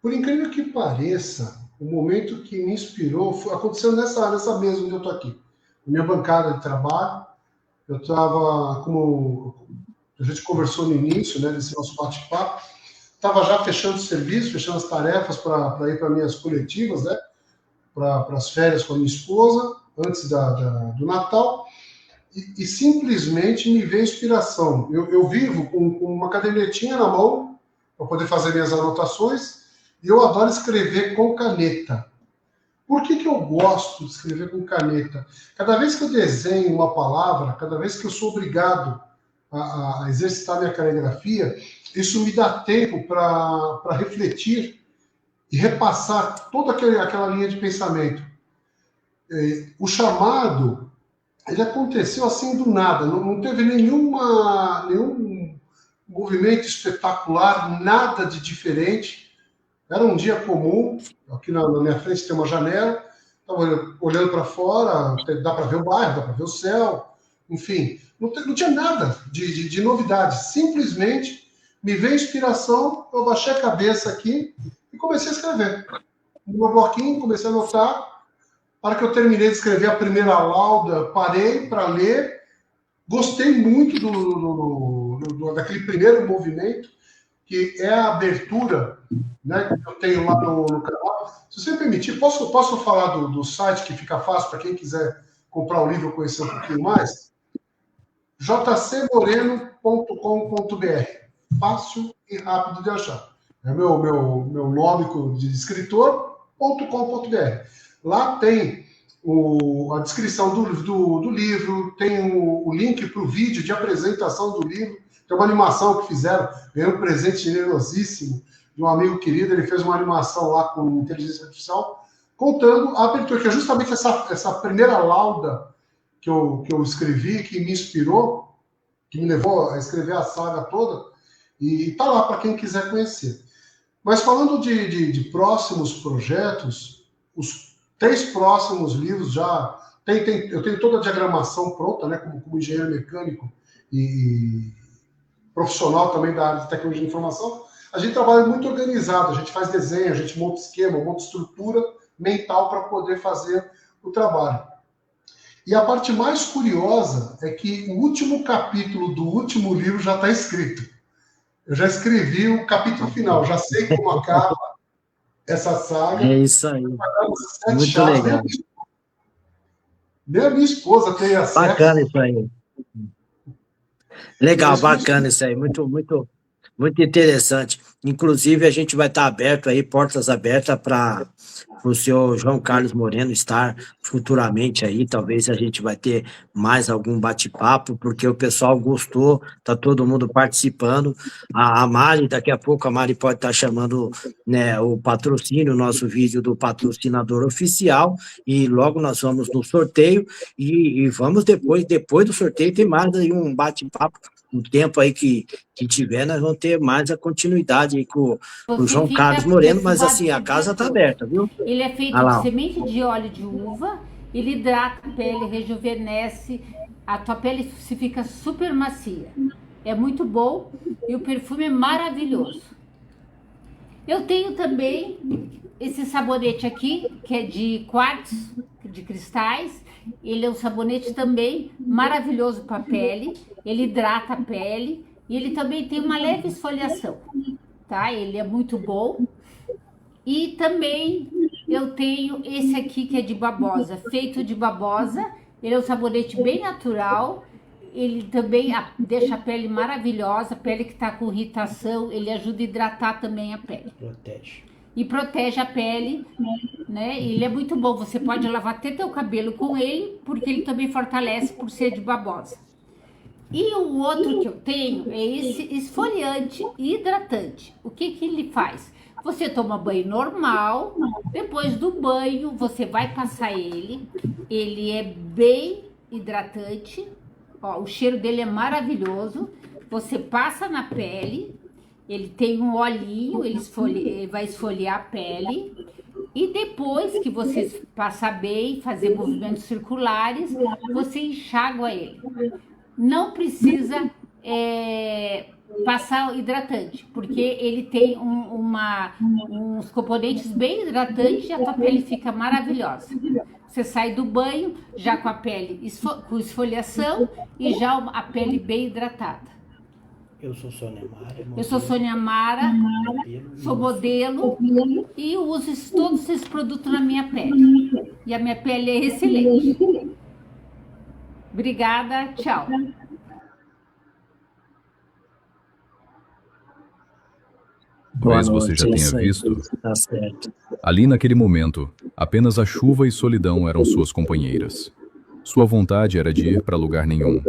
Por incrível que pareça, o momento que me inspirou aconteceu nessa mesa onde eu estou aqui. Na minha bancada de trabalho, eu estava, como a gente conversou no início, né, desse nosso bate-papo, estava já fechando o serviço, fechando as tarefas para ir para minhas coletivas, né, para as férias com a minha esposa, antes do Natal, e simplesmente me veio inspiração. Eu vivo com uma cadernetinha na mão para poder fazer minhas anotações, e eu adoro escrever com caneta. Por que eu gosto de escrever com caneta? Cada vez que eu desenho uma palavra, cada vez que eu sou obrigado a exercitar minha caligrafia, isso me dá tempo para refletir e repassar toda aquela linha de pensamento. O chamado, ele aconteceu assim do nada, não teve nenhum movimento espetacular, nada de diferente. Era um dia comum, aqui na minha frente tem uma janela, estava olhando para fora, dá para ver o bairro, dá para ver o céu, enfim, não tinha nada de novidade, simplesmente me veio inspiração, eu baixei a cabeça aqui e comecei a escrever. No meu bloquinho, comecei a anotar. Na hora que eu terminei de escrever a primeira lauda, parei para ler, gostei muito daquele primeiro movimento, que é a abertura, né, que eu tenho lá no canal. Se você permitir, posso falar do site, que fica fácil para quem quiser comprar o livro e conhecer um pouquinho mais? jcmoreno.com.br. Fácil e rápido de achar. É meu nome de escritor.com.br. Lá tem a descrição do livro, tem o link para o vídeo de apresentação do livro, tem uma animação que fizeram, ganhei um presente generosíssimo de um amigo querido, ele fez uma animação lá com inteligência artificial, contando a abertura, que é justamente essa primeira lauda que eu escrevi, que me inspirou, que me levou a escrever a saga toda, e está lá para quem quiser conhecer. Mas falando de próximos projetos, os 3 próximos livros já... eu tenho toda a diagramação pronta, né, como engenheiro mecânico e profissional também da área de tecnologia de informação. A gente trabalha muito organizado, a gente faz desenho, a gente monta esquema, monta estrutura mental para poder fazer o trabalho. E a parte mais curiosa é que o último capítulo do último livro já está escrito. Eu já escrevi o capítulo final, já sei como acaba essa saga. É isso aí. Muito legal. Nem a minha esposa tem acesso. Bacana isso aí. Legal, bacana isso aí. Muito, muito, muito interessante. Inclusive, a gente vai estar aberto aí, portas abertas para o senhor João Carlos Moreno estar futuramente aí. Talvez a gente vai ter mais algum bate-papo, porque o pessoal gostou, está todo mundo participando. A Mari, daqui a pouco, a Mari pode estar chamando, né, o patrocínio, o nosso vídeo do patrocinador oficial, e logo nós vamos no sorteio, e vamos depois do sorteio, tem mais aí um bate-papo o tempo aí que tiver, nós vamos ter mais a continuidade aí com o Você João fica Carlos Moreno, mas perfumado assim, a o casa dia está todo. aberta, viu? Ele é feito Olha de lá, ó. semente de óleo de uva, ele hidrata a pele, rejuvenesce, a tua pele se fica super macia. É muito bom e o perfume é maravilhoso. Eu tenho também esse sabonete aqui, que é de quartzo, de cristais. Ele é um sabonete também maravilhoso para a pele, ele hidrata a pele e ele também tem uma leve esfoliação, tá? Ele é muito bom. E também eu tenho esse aqui que é de babosa, feito de babosa. Ele é um sabonete bem natural. Ele também deixa a pele maravilhosa, pele que está com irritação, ele ajuda a hidratar também a pele. Protege. E protege a pele, né? Ele é muito bom, você pode lavar até teu cabelo com ele, porque ele também fortalece por ser de babosa. E o outro que eu tenho é esse esfoliante e hidratante. O que que ele faz? Você toma banho normal, depois do banho você vai passar ele é bem hidratante, ó, o cheiro dele é maravilhoso, você passa na pele, ele tem um olhinho, ele vai esfoliar a pele, e depois que você passar bem, fazer movimentos circulares, você enxágua ele. Não precisa passar hidratante, porque ele tem uns componentes bem hidratantes e a tua pele fica maravilhosa. Você sai do banho já com a pele com esfoliação e já a pele bem hidratada. Eu sou Sônia Mara. Eu sou Sônia Mara, sou modelo e uso todos esses produtos na minha pele. E a minha pele é excelente. Obrigada, tchau. Talvez você já tenha visto. Tá certo. Ali naquele momento, apenas a chuva e solidão eram suas companheiras. Sua vontade era de ir para lugar nenhum.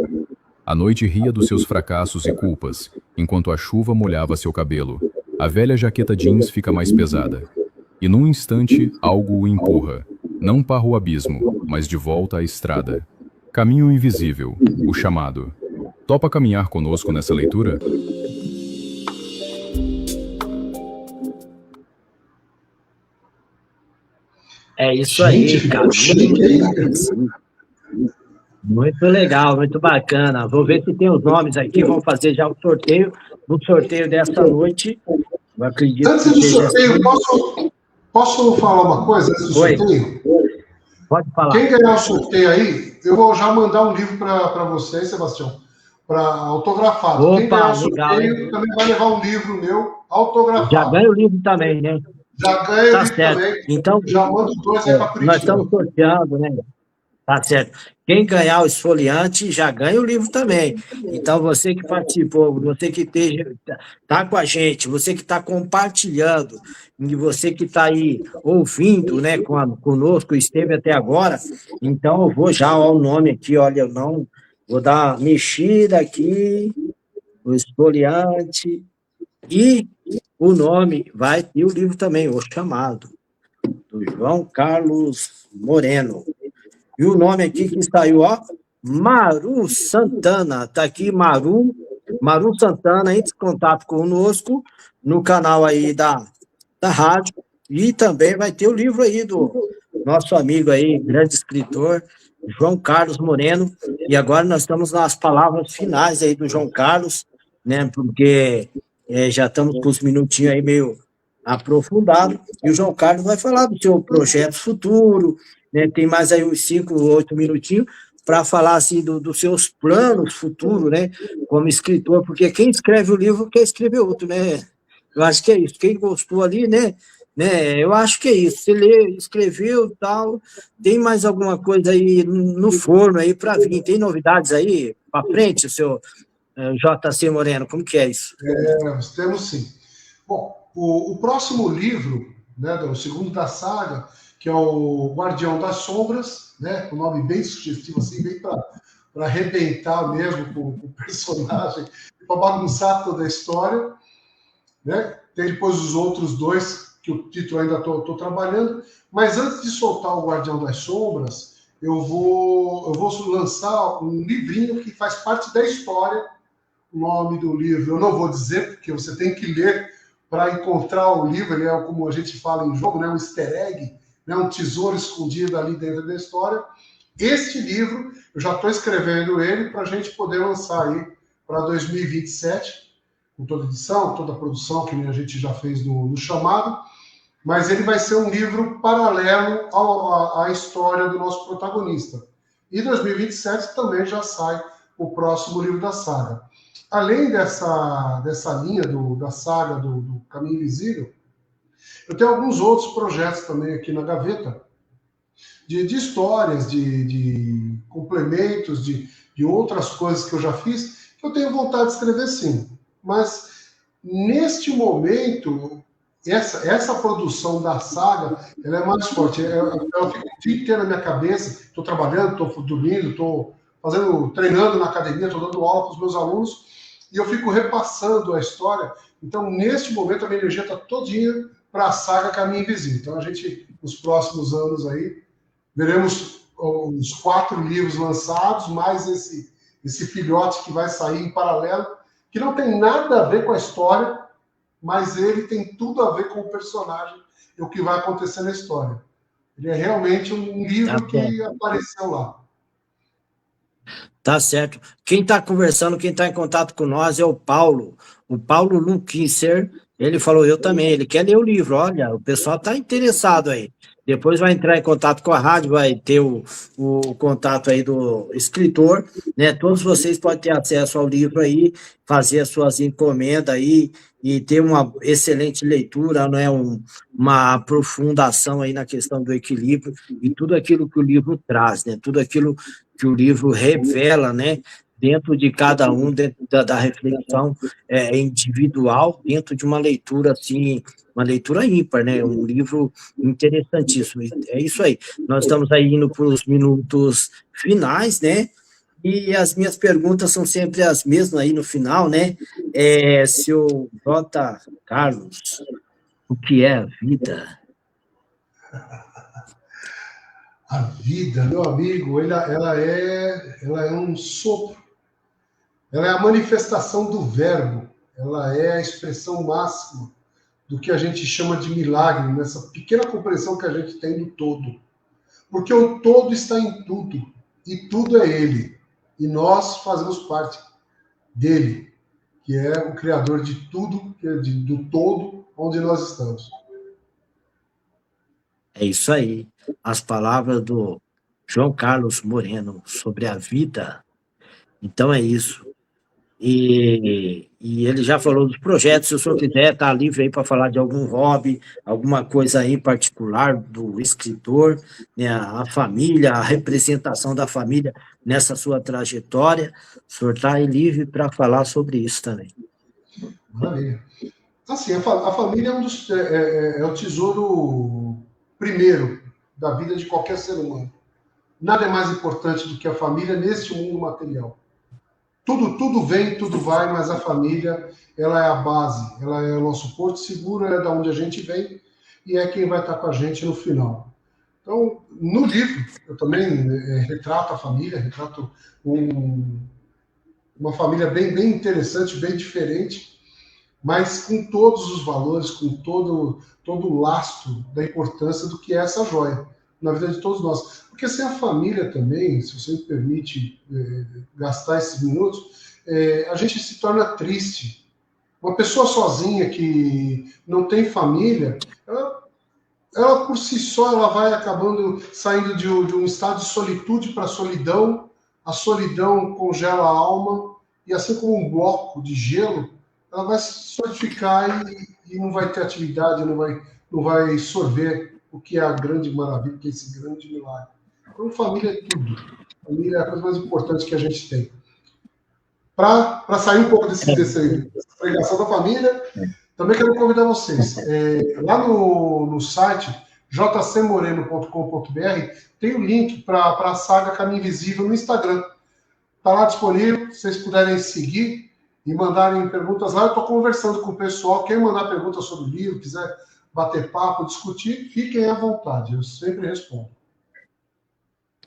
A noite ria dos seus fracassos e culpas, enquanto a chuva molhava seu cabelo. A velha jaqueta jeans fica mais pesada. E num instante, algo o empurra. Não para o abismo, mas de volta à estrada. Caminho invisível, o chamado. Topa caminhar conosco nessa leitura? É isso Gente, aí, ficou cara. chique aí, né? Muito legal, muito bacana. Vou ver se tem os nomes aqui. Vamos fazer já o sorteio. No sorteio dessa noite. Eu acredito Antes que do seja sorteio, assim. posso falar uma coisa antes do Oi. sorteio? Pode falar. Quem ganhar o sorteio aí, eu vou já mandar um livro para você, Sebastião, para autografado. Opa, Quem ganhar o legal, sorteio hein? também vai levar um livro meu autografado. Já ganha o livro também, né? Já ganha Tá o livro certo. também. Então, Já mando 2 aí para nós Curitiba. estamos sorteando, né? Tá certo. Quem ganhar o esfoliante já ganha o livro também. Então, você que participou, você que tá com a gente, você que está compartilhando, e você que está aí ouvindo, né, conosco, esteve até agora, então eu vou já, ó, o nome aqui, olha, eu não vou dar uma mexida aqui, o esfoliante, e o nome vai ter o livro também, O Chamado, do João Carlos Moreno. E o nome aqui que saiu, ó, Maru Santana. Tá aqui, Maru Santana, entre em contato conosco no canal aí da rádio. E também vai ter o livro aí do nosso amigo aí, grande escritor, João Carlos Moreno. E agora nós estamos nas palavras finais aí do João Carlos, né? Porque já estamos com os minutinhos aí meio aprofundados. E o João Carlos vai falar do seu projeto futuro, né? Tem mais aí uns 5, 8 minutinhos para falar assim dos seus planos futuros, né? Como escritor, porque quem escreve o livro quer escrever outro, né? Eu acho que é isso. Quem gostou ali, né? Eu acho que é isso. Você lê, escreveu, tal. Tem mais alguma coisa aí no forno aí para vir? Tem novidades aí para frente, o seu JC Moreno? Como que é isso? Nós temos sim. Bom, o próximo livro, né, o segundo da saga, que é o Guardião das Sombras, né, com o nome bem sugestivo, assim, bem para arrebentar mesmo com o personagem, para bagunçar toda a história, né? Tem depois os outros 2, que o título ainda estou trabalhando, mas antes de soltar o Guardião das Sombras, eu vou lançar um livrinho que faz parte da história O nome do livro eu não vou dizer, porque você tem que ler para encontrar o livro. Ele é, como a gente fala em jogo, né, um easter egg, né, um tesouro escondido ali dentro da história. Este livro, eu já estou escrevendo ele para a gente poder lançar aí para 2027, com toda edição, toda a produção que a gente já fez no chamado, mas ele vai ser um livro paralelo à história do nosso protagonista. E em 2027 também já sai o próximo livro da saga. Além dessa linha da saga do Caminho Invisível, eu tenho alguns outros projetos também aqui na gaveta, de histórias, de complementos, de outras coisas que eu já fiz, que eu tenho vontade de escrever sim. Mas, neste momento, essa produção da saga, ela é mais forte. Ela fica o dia inteiro na minha cabeça, estou trabalhando, estou dormindo, estou treinando na academia, estou dando aula para os meus alunos, e eu fico repassando a história. Então, neste momento, a minha energia está todinha para a saga Caminho Invisível. Então, a gente, nos próximos anos aí, veremos os 4 livros lançados, mais esse filhote que vai sair em paralelo, que não tem nada a ver com a história, mas ele tem tudo a ver com o personagem e o que vai acontecer na história. Ele é realmente um livro que apareceu lá. Tá certo. Quem está conversando, quem está em contato com nós é o Paulo Luquincer. Ele falou, eu também, ele quer ler o livro. Olha, o pessoal está interessado aí. Depois vai entrar em contato com a rádio, vai ter o contato aí do escritor, né? Todos vocês podem ter acesso ao livro aí, fazer as suas encomendas aí e ter uma excelente leitura, né? Uma aprofundação aí na questão do equilíbrio e tudo aquilo que o livro traz, né? Tudo aquilo que o livro revela, né? Dentro de cada um, dentro da reflexão individual, dentro de uma leitura, assim, uma leitura ímpar, né? Um livro interessantíssimo. É isso aí. Nós estamos aí indo para os minutos finais, né? E as minhas perguntas são sempre as mesmas aí no final, né? Seu J. Carlos, o que é a vida? A vida, meu amigo, ela é um sopro. Ela é a manifestação do verbo. Ela é a expressão máxima do que a gente chama de milagre, nessa pequena compreensão que a gente tem do todo. Porque o todo está em tudo, e tudo é ele. E nós fazemos parte dele, que é o criador de tudo, que é do todo onde nós estamos. É isso aí. As palavras do João Carlos Moreno sobre a vida. Então é isso. E ele já falou dos projetos, se o senhor quiser, está livre aí para falar de algum hobby, alguma coisa aí em particular do escritor, né, a família, a representação da família nessa sua trajetória. O senhor está aí livre para falar sobre isso também. Maravilha. Assim, a família é o tesouro primeiro da vida de qualquer ser humano. Nada é mais importante do que a família neste mundo material. Tudo vem, tudo vai, mas a família, ela é a base, ela é o nosso porto seguro, ela é da onde a gente vem e é quem vai estar com a gente no final. Então, no livro, eu também retrato a família, retrato uma família bem interessante, bem diferente, mas com todos os valores, com todo o lastro da importância do que é essa joia na vida de todos nós. Porque sem a família também, se você me permite gastar esses minutos, a gente se torna triste. Uma pessoa sozinha que não tem família, ela por si só ela vai acabando saindo de um estado de solitude para a solidão solidão congela a alma, e assim como um bloco de gelo, ela vai se solidificar e não vai ter atividade, não vai sorver o que é a grande maravilha, que é esse grande milagre. Então, família é tudo. Família é a coisa mais importante que a gente tem. Para sair um pouco dessa pregação da família, também quero convidar vocês. Lá no site jcmoreno.com.br tem o link para a saga Caminho Invisível no Instagram. Está lá disponível, se vocês puderem seguir e mandarem perguntas lá. Eu estou conversando com o pessoal. Quem mandar perguntas sobre o livro, quiser bater papo, discutir, fiquem à vontade. Eu sempre respondo.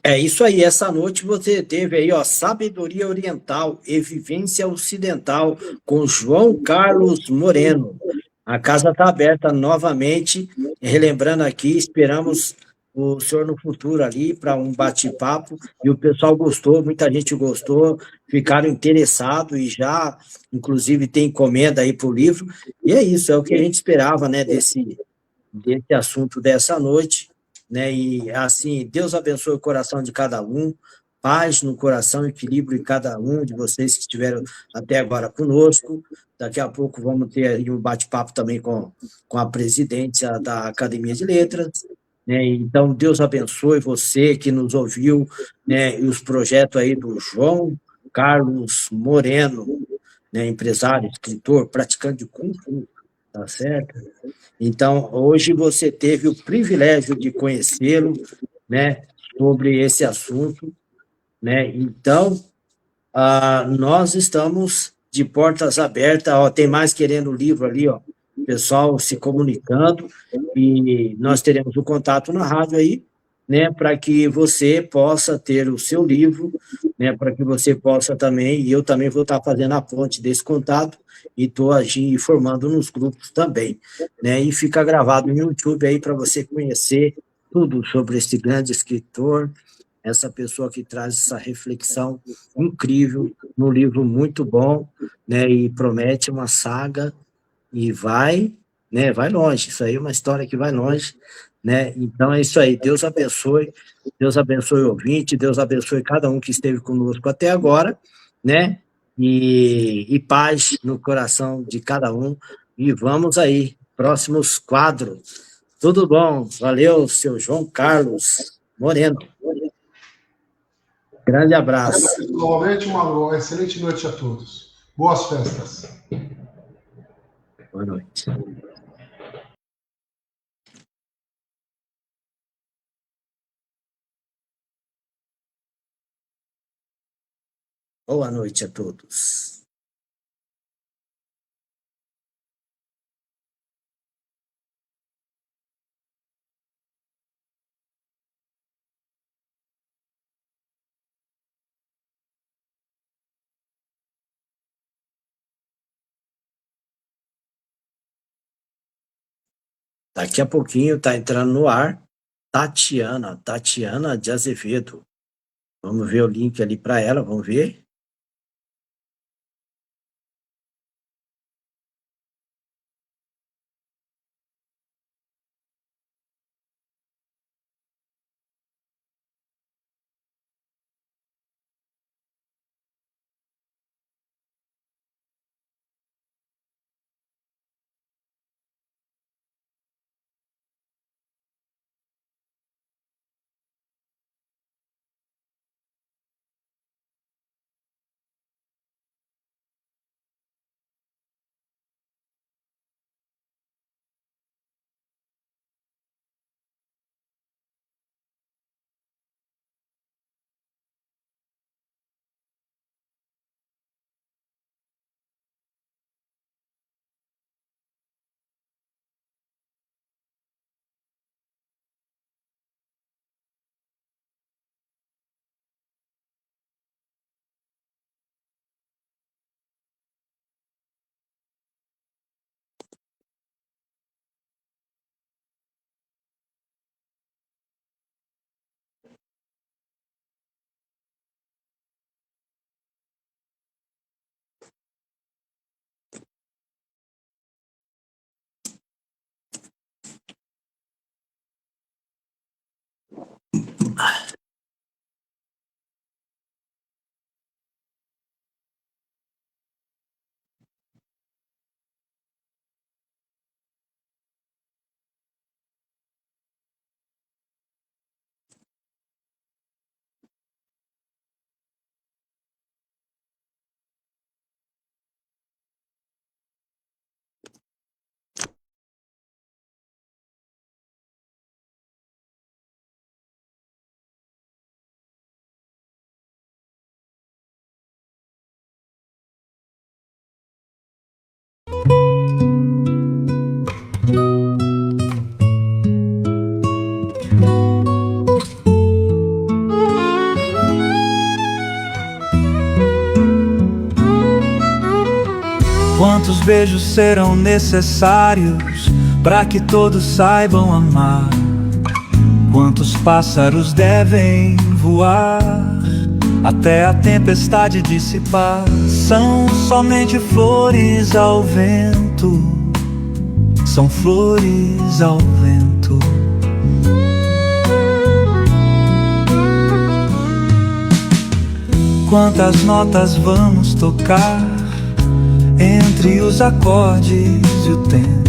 É isso aí, essa noite você teve aí, ó, Sabedoria Oriental e Vivência Ocidental com João Carlos Moreno. A casa está aberta novamente, relembrando aqui, esperamos o senhor no futuro ali para um bate-papo, e o pessoal gostou, muita gente gostou, ficaram interessados e já, inclusive, tem encomenda aí para o livro, e é isso, é o que a gente esperava, né, desse assunto dessa noite, né? E assim, Deus abençoe o coração de cada um, paz no coração, equilíbrio em cada um de vocês que estiveram até agora conosco. Daqui a pouco vamos ter aí um bate-papo também com a presidente da Academia de Letras, né? Então, Deus abençoe você que nos ouviu, né? E os projetos aí do João Carlos Moreno, né? Empresário, escritor, praticante de Kung Fu, tá certo? Então, hoje você teve o privilégio de conhecê-lo, né, sobre esse assunto, né? Então, nós estamos de portas abertas, ó, tem mais querendo o livro ali, ó, pessoal se comunicando, e nós teremos o contato na rádio aí, né, para que você possa ter o seu livro, né, para que você possa também, e eu também vou estar fazendo a ponte desse contato, e estou agindo e formando nos grupos também, né, e fica gravado no YouTube aí para você conhecer tudo sobre esse grande escritor, essa pessoa que traz essa reflexão incrível, num livro muito bom, né, e promete uma saga e vai, né, vai longe. Isso aí é uma história que vai longe, né? Então é isso aí. Deus abençoe o ouvinte, Deus abençoe cada um que esteve conosco até agora, né? E paz no coração de cada um. E vamos aí, próximos quadros. Tudo bom? Valeu, seu João Carlos Moreno. Grande abraço. Novamente, uma excelente noite a todos. Boas festas. Boa noite. Boa noite a todos. Daqui a pouquinho está entrando no ar Tatiana de Azevedo. Vamos ver o link ali para ela, vamos ver. beijos serão necessários para que todos saibam amar? Quantos pássaros devem voar até a tempestade dissipar? São somente flores ao vento, são flores ao vento. Quantas notas vamos tocar entre os acordes e o tempo?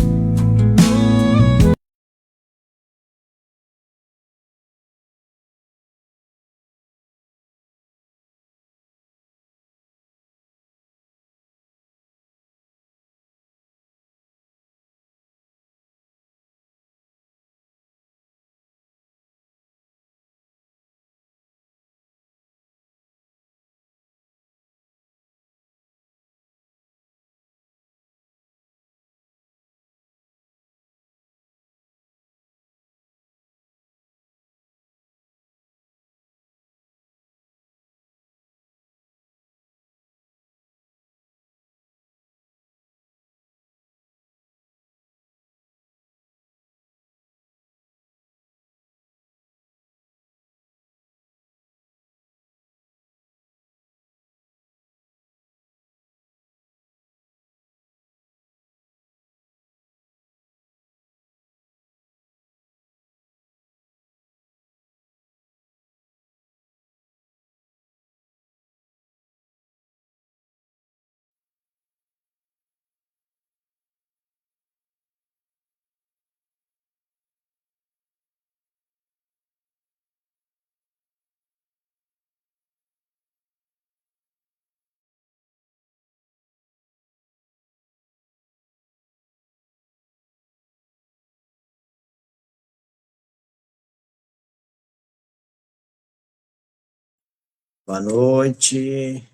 Boa noite.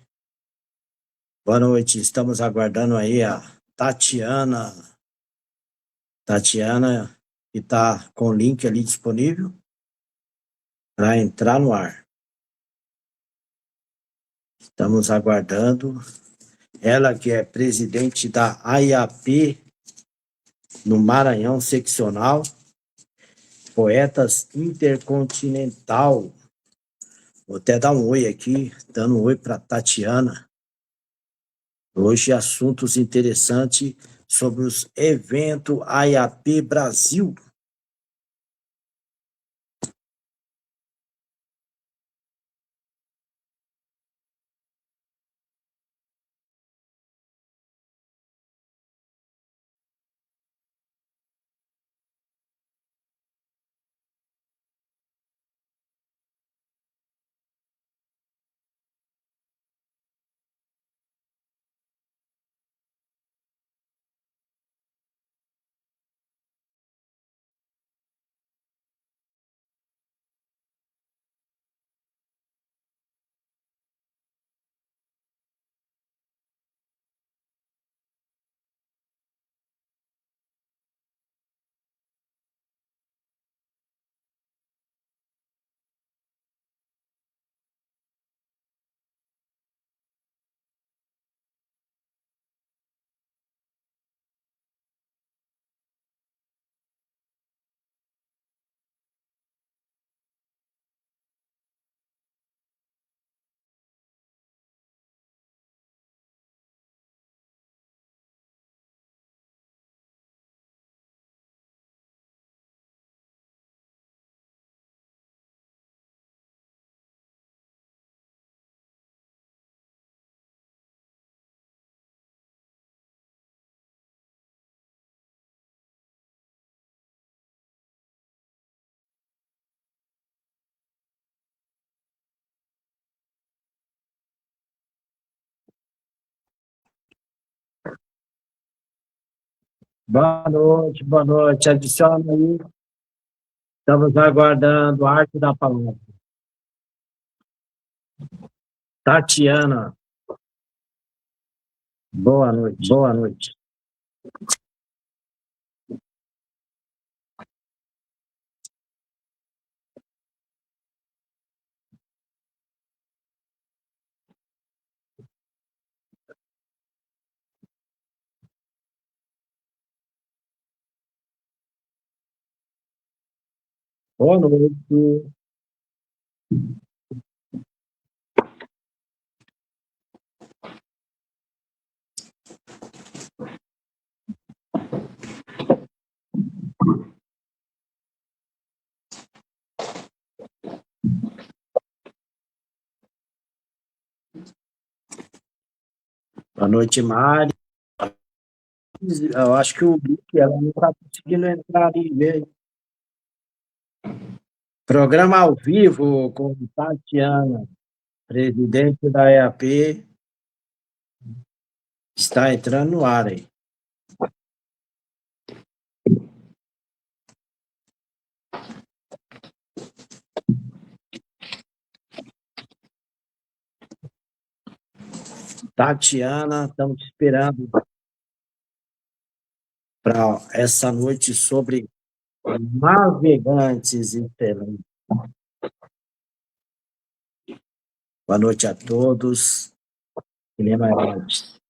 Boa noite. Estamos aguardando aí a Tatiana. Tatiana, que está com o link ali disponível para entrar no ar. Estamos aguardando. Ela que é presidente da AIAP no Maranhão Seccional, Poetas Intercontinental. Vou até dar um oi aqui, dando um oi para Tatiana. Hoje, assuntos interessantes sobre os eventos AIAP Brasil. Boa noite, boa noite. Adiciona aí. Estamos aguardando a arte da palavra. Tatiana, boa noite. Boa noite. Boa noite. Boa noite, Mari. Eu acho que o link, ela não está conseguindo entrar ali mesmo. Programa ao vivo com Tatiana, presidente da EAP, está entrando no ar aí. Tatiana, estamos te esperando para essa noite sobre navegantes excelentes. Boa noite a todos. Cinema Herodes.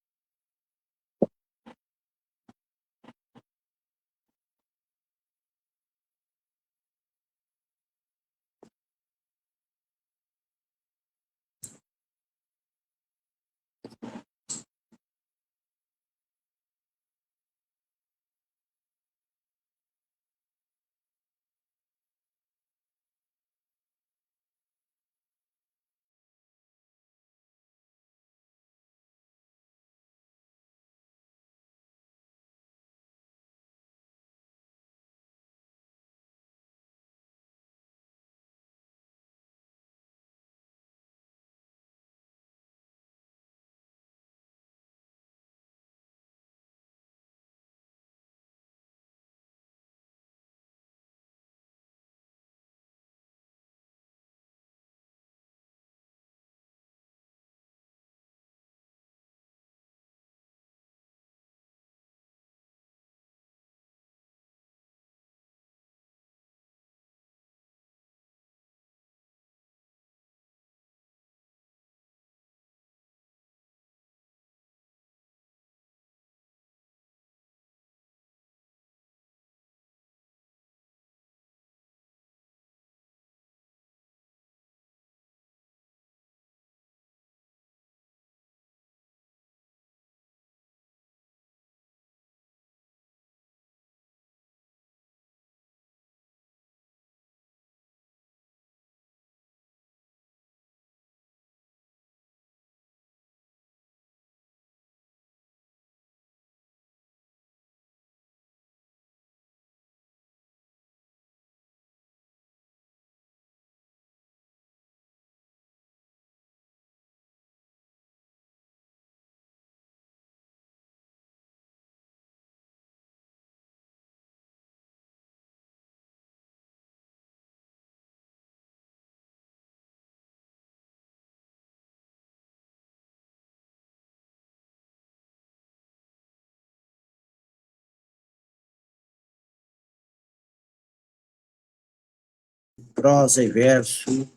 Prosa e verso,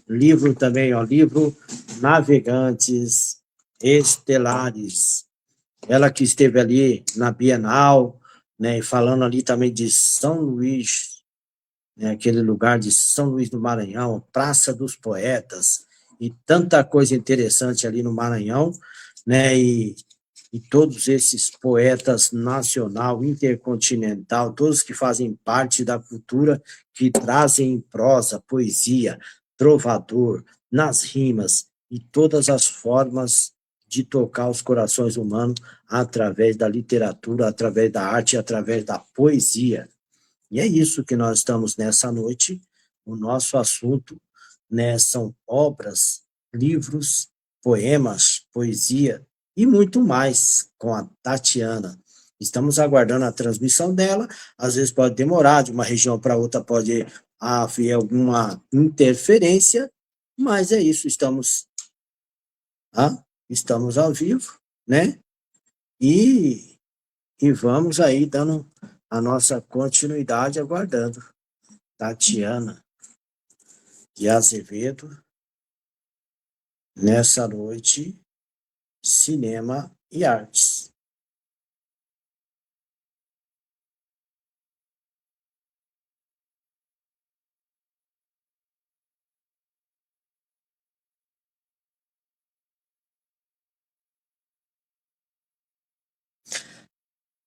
livro também, ó, livro Navegantes Estelares. Ela que esteve ali na Bienal, né, falando ali também de São Luís, né, aquele lugar de São Luís do Maranhão, Praça dos Poetas, e tanta coisa interessante ali no Maranhão, né, e todos esses poetas nacional, intercontinental, todos que fazem parte da cultura, que trazem em prosa, poesia, trovador, nas rimas, e todas as formas de tocar os corações humanos através da literatura, através da arte, através da poesia. E é isso que nós estamos nessa noite. O nosso assunto, né, são obras, livros, poemas, poesia e muito mais com a Tatiana. Estamos aguardando a transmissão dela. Às vezes pode demorar, de uma região para outra pode haver alguma interferência, mas é isso, estamos ao vivo, né? E, e vamos aí dando a nossa continuidade, aguardando Tatiana de Azevedo nessa noite, cinema e artes.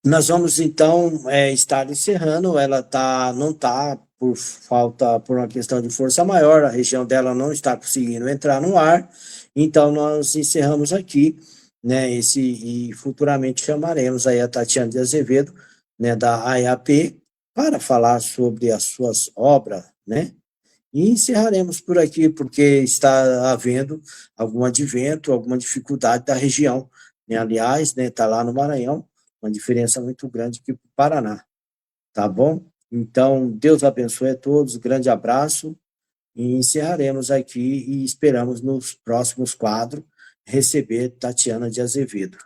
Nós vamos, então, estar encerrando. Ela não está por uma questão de força maior, a região dela não está conseguindo entrar no ar, então nós encerramos aqui, né, e futuramente chamaremos aí a Tatiana de Azevedo, né, da AEAP, para falar sobre as suas obras, né, e encerraremos por aqui, porque está havendo algum advento, alguma dificuldade da região, né, aliás, né, está lá no Maranhão, uma diferença muito grande aqui para o Paraná, tá bom? Então, Deus abençoe a todos, grande abraço, e encerraremos aqui e esperamos nos próximos quadros receber Tatiana de Azevedo.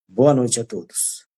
Boa noite a todos.